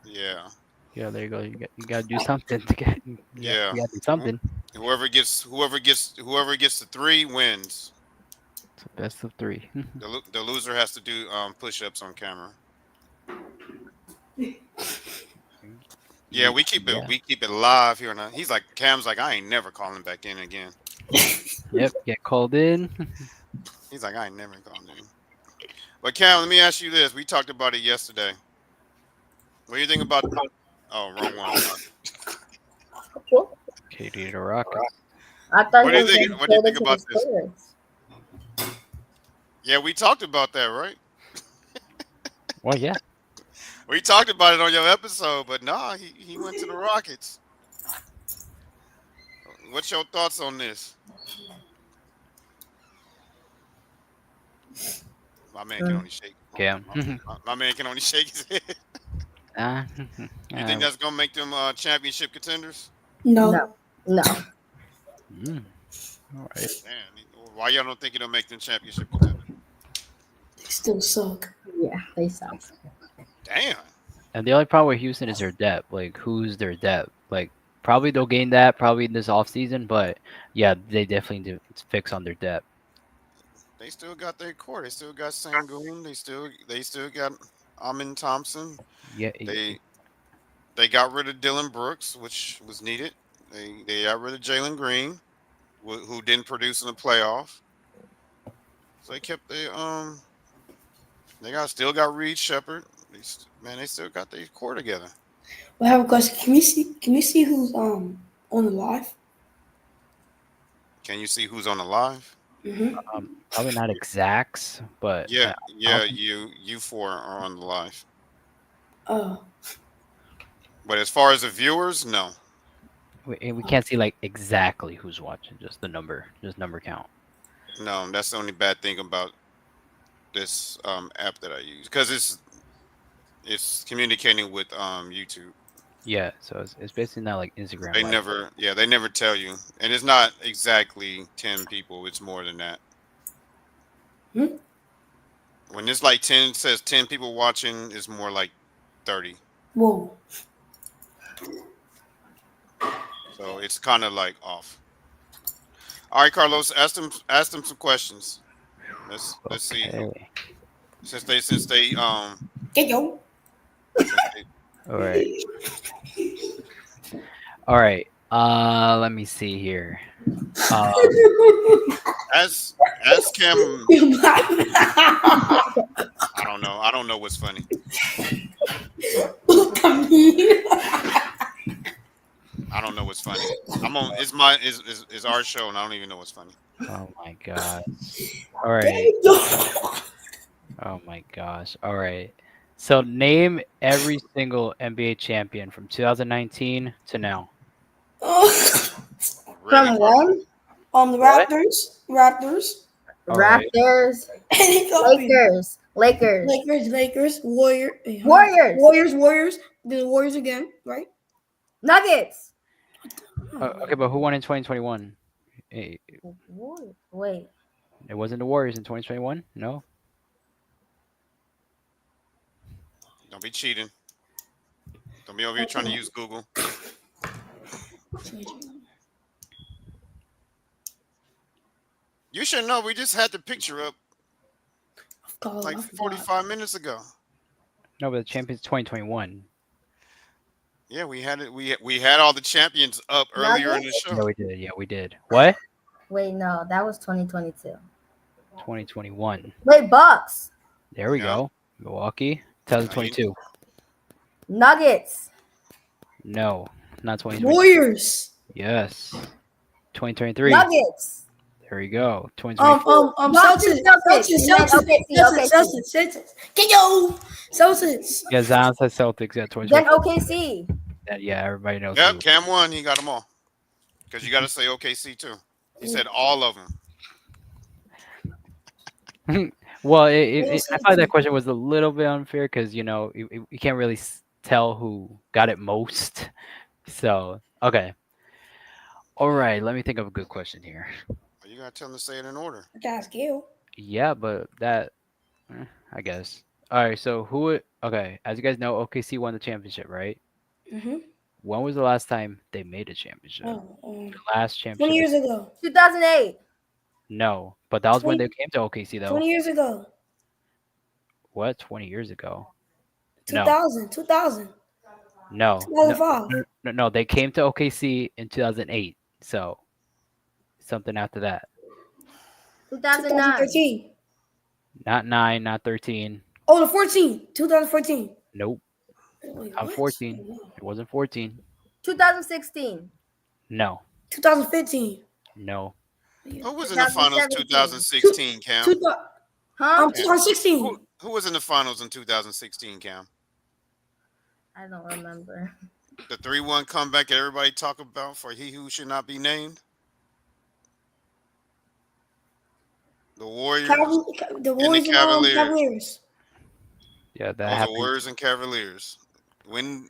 Yeah, yeah, there you go. You gotta do something to get yeah. you gotta do Who- something. Whoever gets the three wins. It's a best of three. The loser has to do push-ups on camera. Yeah, Yeah. we keep it live here. Now he's like Cam's like I ain't never calling back in again. Yep. Get called in. He's like I ain't never calling in. But Cam, let me ask you this. We talked about it yesterday. What do you think about? Oh, wrong one. Katie the Rockets. I thought What he do you was think? going to What do you trade think it to the about this? Steelers. Yeah, we talked about that, right? Well, yeah. We talked about it on your episode, but nah, he went to the Rockets. What's your thoughts on this? My man can Mm. only shake. Cam. My man can only shake his head. Ah, You think that's gonna make them championship contenders? No. No, no. mm, all right. Man, why y'all don't think it'll make them championship contenders? They still suck. Yeah, they suck. Damn. And the only problem with Houston is their depth. Like, who's their depth? Like, probably they'll gain that probably in this offseason, but yeah, they definitely need to fix on their depth. They still got their core. They still got Sangoon. They still got Amin Thompson. Yeah, They got rid of Dylan Brooks, which was needed. They got rid of Jalen Green, who didn't produce in the playoff. So they kept they still got Reed Shepard. They still got their core together. Well, I have a question. Can we see who's on the live? Can you see who's on the live? Mm-hmm. probably not exacts, but Yeah, I don't yeah. think You four are on the live. Oh, But as far as the viewers, no. We can't see like exactly who's watching, just the number, just number count. No, that's the only bad thing about this app that I use because it's communicating with YouTube. Yeah, so it's basically not like Instagram They Live. never, yeah, they never tell you, and it's not exactly 10 people. It's more than that. Hmm? When it's like 10 says 10 people watching, it's more like 30. Whoa. So it's kind of like off. All right, Carlos, ask them some questions. Let's see. Okay. Since they Get yo. since they All right. All right. Let me see here. ask him. I don't know. I don't know what's funny. Look at me. I don't know what's funny. I'm on. It's my is our show, and I don't even know what's funny. Oh my gosh. All right. Get yo. Oh my gosh. All right. So name every single NBA champion from 2019 to now. Really, From Carlos? when? The What? Raptors. All right. Raptors, Lakers, Lakers, Lakers, Warriors. Warriors, The Warriors again, right? Nuggets. Okay, but who won in 2021? It Wait, wasn't the Warriors in 2021? No. Don't be cheating. Don't be over here trying to use Google. You should know. We just had the picture up like 45 minutes ago. No, but the champions 2021. Yeah, we had it. We had all the champions up earlier in the Nuggets? Yeah, show. we did. Yeah, we did. What? wait, no, that was 2022. 2021. Wait, Bucks, There we Yeah. go. Milwaukee. 2022. Nuggets, No, not 2020. Warriors. Yes. 2023. Nuggets. There we go. 2024. Celtics. OKC. Celtics. Get yo. Celtics. Yeah, Zion said Celtics. Yeah, Then 2024. OKC. Yeah, everybody knows Yep, who. Cam won. He got them all. Because you got to say OKC too. He said all of them. Well, I thought that question was a little bit unfair because you can't really tell who got it most. So okay, all right. Let me think of a good question here. You got to tell him to say it in order. That's you. Yeah, but I guess. All right. So okay, as you guys know, OKC won the championship, right? Mm-hmm. When was the last time they made a championship? The last 20 championship. years ago. 2008. No, but that was when 20 they came to OKC though. 20 years ago. What? 20 years ago? 2000. 2000. No. 2005. No. They came to OKC in 2008. So something after that. 2009. 2013. Not 9, not 13. Oh, the 14. 2014. Nope. Wait, I'm what? 14. It wasn't 14. 2016. No. 2015. No. Who was in the finals 2017. 2016, Cam? Huh? 2016. Who was in the finals in 2016, Cam? I don't remember. The 3-1 comeback that everybody talk about for he who should not be named? The Warriors The and Warriors the and Cavaliers. Cavaliers. Yeah, that The happened. Warriors and Cavaliers. When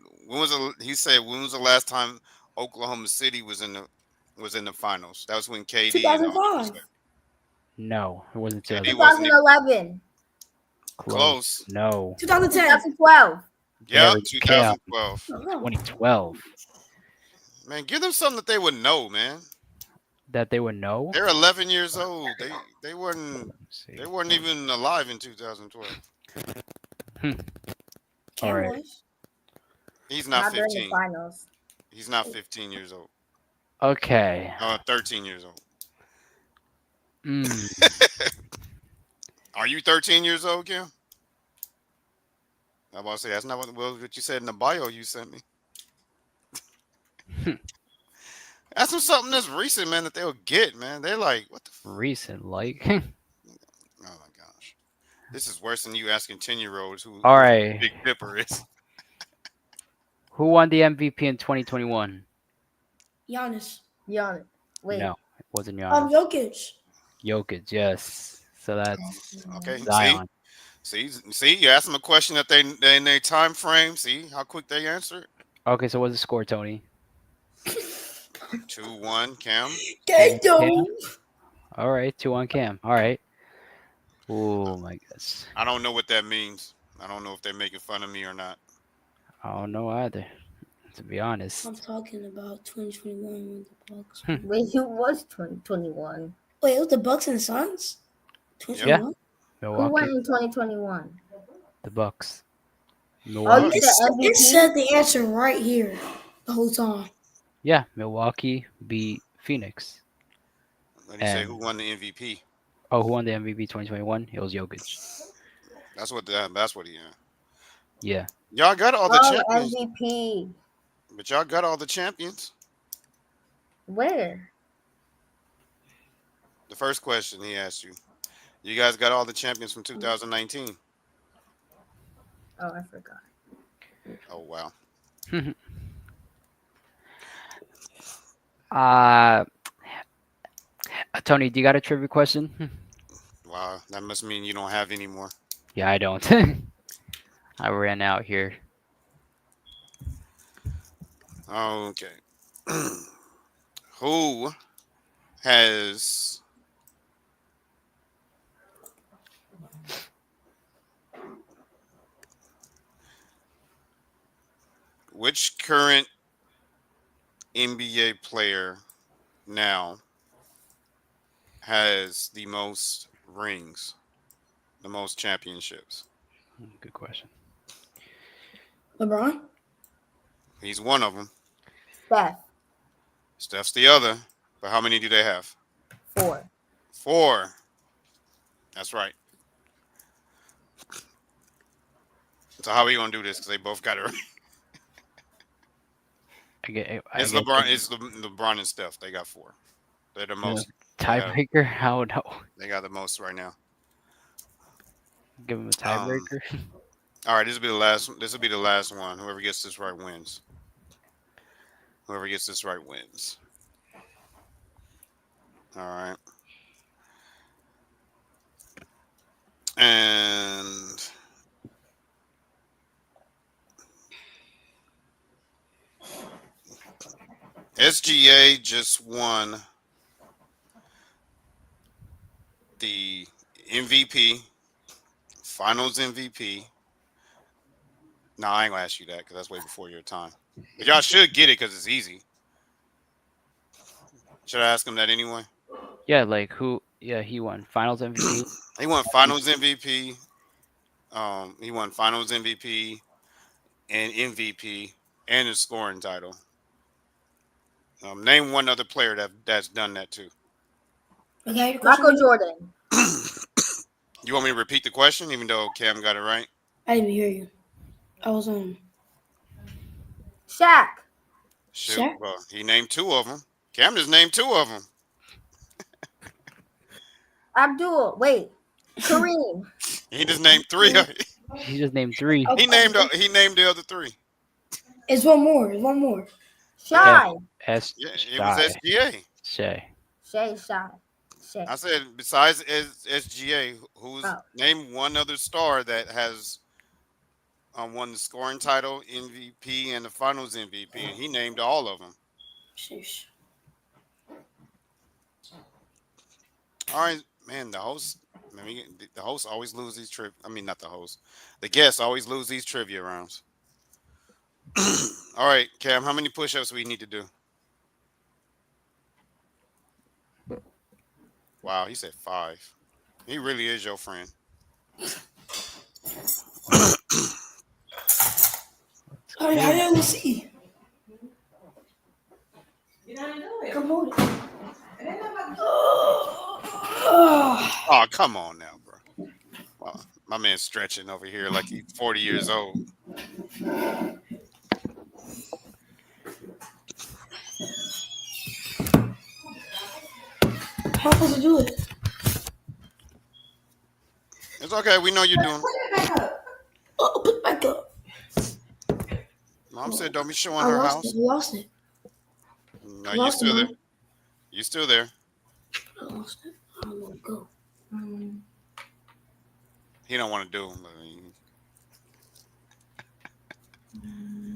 he said when was the last time Oklahoma City was in the finals? That was when KD and all them was 2005. there. No, it wasn't KD 2000. wasn't even 2011. close. No. 2010. 2012. Yeah, There we go. 2012. 2012. Man, give them something that they would know, man. That they would know? They're 11 years old. They weren't Let's see. they weren't even alive in 2012. All right. He's not Not during the 15. finals. He's not 15 years old. Okay. 13 years old. Mm. Are you 13 years old, Kim? I'm about to say that's not what you said in the bio you sent me. That's something that's recent, man, that they'll get, man. They're like, what the Recent, like. Oh my gosh. This is worse than you asking 10-year-olds who All right. Big Dipper is. Who won the MVP in 2021? Giannis. Giannis. Wait. No, it wasn't Giannis. Jokic. Jokic, yes. So that's Okay. Zion. See. You ask them a question that they in their time frame. See how quick they answer. Okay, so what's the score, Tony? 2-1, Cam. They Cam? don't. All right, 2-1 Cam. All right. Oh my gosh. I don't know what that means. I don't know if they're making fun of me or not. I don't know either, to be honest. I'm talking about 2021 when the Bucks. Wait, who was 2021? Wait, it was the Bucks and Suns. 2021. Who went Milwaukee, in 2021? the Bucks. Oh, you Milwaukee. said It MVP? said the answer right here the whole time. Yeah, Milwaukee beat Phoenix. Let me say And who won the MVP. who won the MVP 2021? It was Jokic. That's what he. Yeah. Y'all got all the Oh, champions, MVP. but y'all got all the champions. Where? The first question he asked you. You guys got all the champions from 2019. Oh, I forgot. Oh wow. Tony, do you got a trivia question? Wow. That must mean you don't have any more. Yeah, I don't. I ran out here. Okay. Who has which current NBA player now has the most rings, the most championships? Good question. LeBron. He's one of them. Steph. Steph's the other. But how many do they have? 4. 4. That's right. So how are we gonna do this? Because they both got it right. It's LeBron. It's LeBron and Steph. They got 4. They're the most. Tiebreaker? I don't know. They got the most right now. Give him a tiebreaker. All right, this will be the last. This will be the last one. Whoever gets this right wins. Whoever gets this right wins. All right. And SGA just won the MVP, Finals MVP. No, I ain't gonna ask you that because that's way before your time. But y'all should get it because it's easy. Should I ask him that anyway? Yeah, like who? Yeah, he won Finals MVP. He won Finals MVP. He won Finals MVP and MVP and a scoring title. Name one other player that's done that too. Okay, Michael Jordan. You want me to repeat the question, even though Cam got it right? I didn't even hear you. I was Shaq. Shoot, Shaq? well, he named 2 of them. Cam just named 2 of them. Abdul. Wait. Kareem. He just named 3. He just named 3. He named the other 3. It's one more. It's one more. Shy. Yeah, it was SGA. Shay. Shay. Shy. Shay. I said besides SGA, who's name one other star that has won the scoring title, MVP, and the Finals MVP, and he named all of them. Sheesh. All right, man. The host always lose these I mean, not the host. The guests always lose these trivia rounds. All right, Cam. How many push-ups we need to do? Wow, he said 5. He really is your friend. I didn't see. Come hold it. Oh, come on now, bro. Wow, my man's stretching over here like he's 40 years old. How am I supposed to do it? It's okay. We know you're doing it. Put it back up. Oh, put it back up. Mom said don't be showing her house. I lost it. No, I you lost it, still there. Mom. You still there. I lost it. I don't know where to go. He don't want to do them.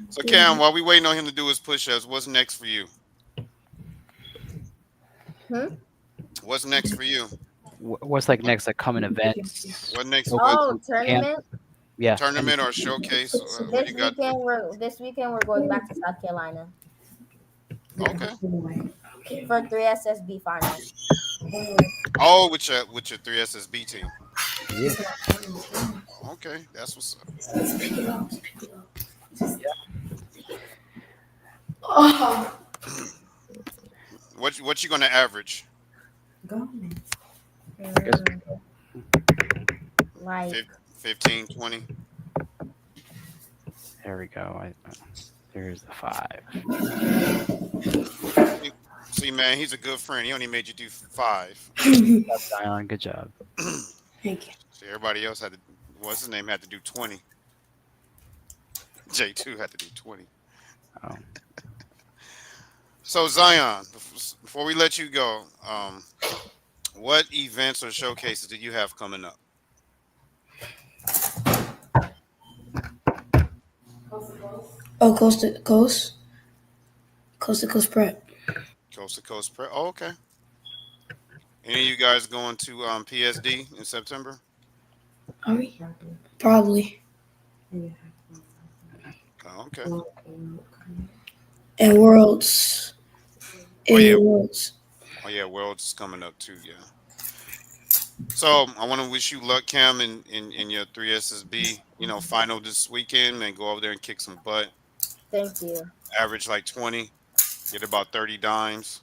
So Cam, Dude, while we waiting on him to do his push-ups, what's next for you? Hmm? What's next for you? What's like What next? Like coming events? what next? Focus What Oh, camp? tournament. Yeah. tournament Anything. or showcase? What do you got? This weekend we're going back to South Carolina Okay. for 3SSB finals. Oh, with your 3SSB team. Yeah. Okay, that's what's up. pick it up. Pick it up. Oh, What you gonna average? Guess Mm, like 15, 20? there we go. There's the 5. See, man, he's a good friend. He only made you do 5. Zion, good job. thank you. See, everybody else had to. What's his name? Had to do 20. J2 had to do 20. Oh, So Zion, before we let you go, what events or showcases do you have coming up? Oh, coast to coast prep. Coast to Coast Prep. Oh, okay. Any of you guys going to PSD in September? Are we? Probably. Oh, okay. And worlds. Oh yeah. And worlds. Oh yeah. Worlds is coming up too. Yeah. So I want to wish you luck, Cam, in your 3SSB, final this weekend, and go over there and kick some butt. thank you. Average like 20, get about 30 dimes,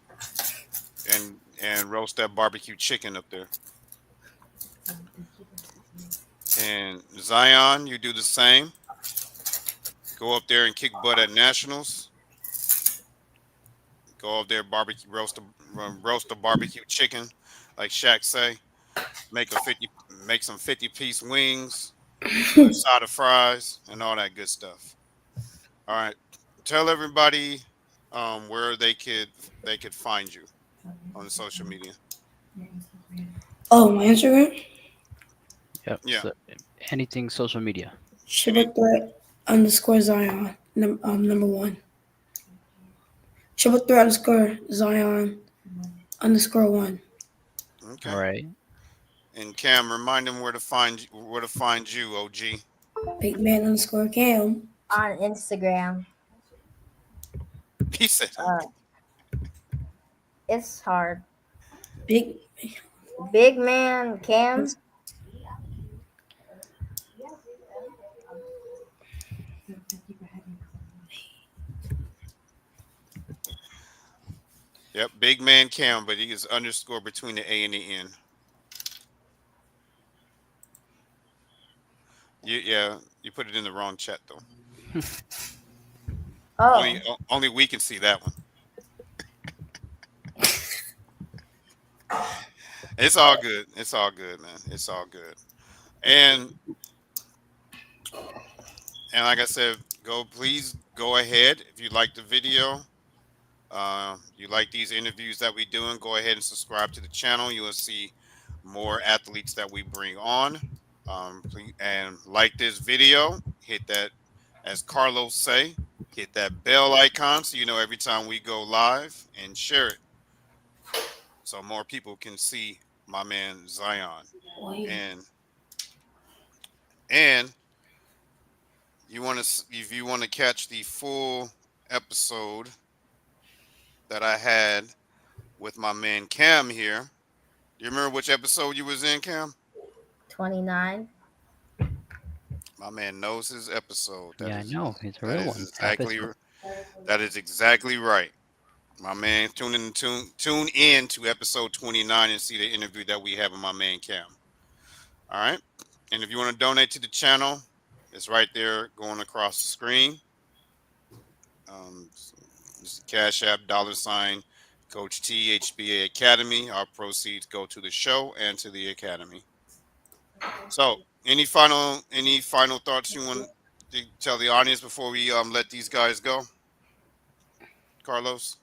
and roast that barbecue chicken up there. And Zion, you do the same. Go up there and kick butt at nationals. Go up there, barbecue roast the barbecue chicken, like Shaq say. Make some 50-piece wings with a side of fries and all that good stuff. All right. Tell everybody where they could find you on social media. Oh, my Instagram? yep. Yeah. So anything social media. Any Triple threat underscore Zion. Number one. Triple threat underscore Zion underscore one. All okay. right. And Cam, remind them where to find you, OG. Big man underscore Cam. On Instagram. He said, Uh, it's hard. Big. Big man Cam. "Yep, big man Cam, but he is underscore between the A and the N." Yeah, you put it in the wrong chat though. Oh, Only we can see that one. It's all good. It's all good, man. It's all good. And and like I said, please go ahead if you like the video. You like these interviews that we doing, go ahead and subscribe to the channel. You will see more athletes that we bring on. Please, and like this video, hit that, as Carlos say, hit that bell icon so you know every time we go live, and share it so more people can see my man Zion. And and if you want to catch the full episode that I had with my man Cam here. You remember which episode you was in, Cam? 29. My man knows his episode. That Yeah, I is know. It's a that real is one. Top exactly that is exactly right. My man, tune in to episode 29 and see the interview that we have with my man Cam. All right. And if you want to donate to the channel, it's right there going across the screen. It's the Cash App $ Coach T HBA Academy. Our proceeds go to the show and to the academy. So, any final thoughts you want to tell the audience before we let these guys go, Carlos?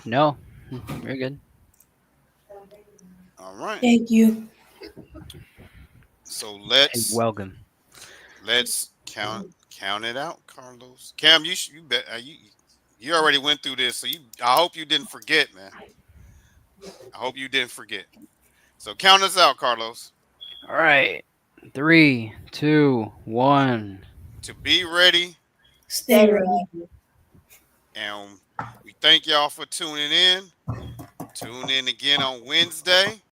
No, we're good. All right. Thank you. So You're let's welcome. let's count it out, Carlos. Cam, you bet you already went through this, so I hope you didn't forget, man. I hope you didn't forget. So count us out, Carlos. All right. Three, two, one. To be ready, Stay Stay ready. ready. and we thank y'all for tuning in. Tune in again on Wednesday.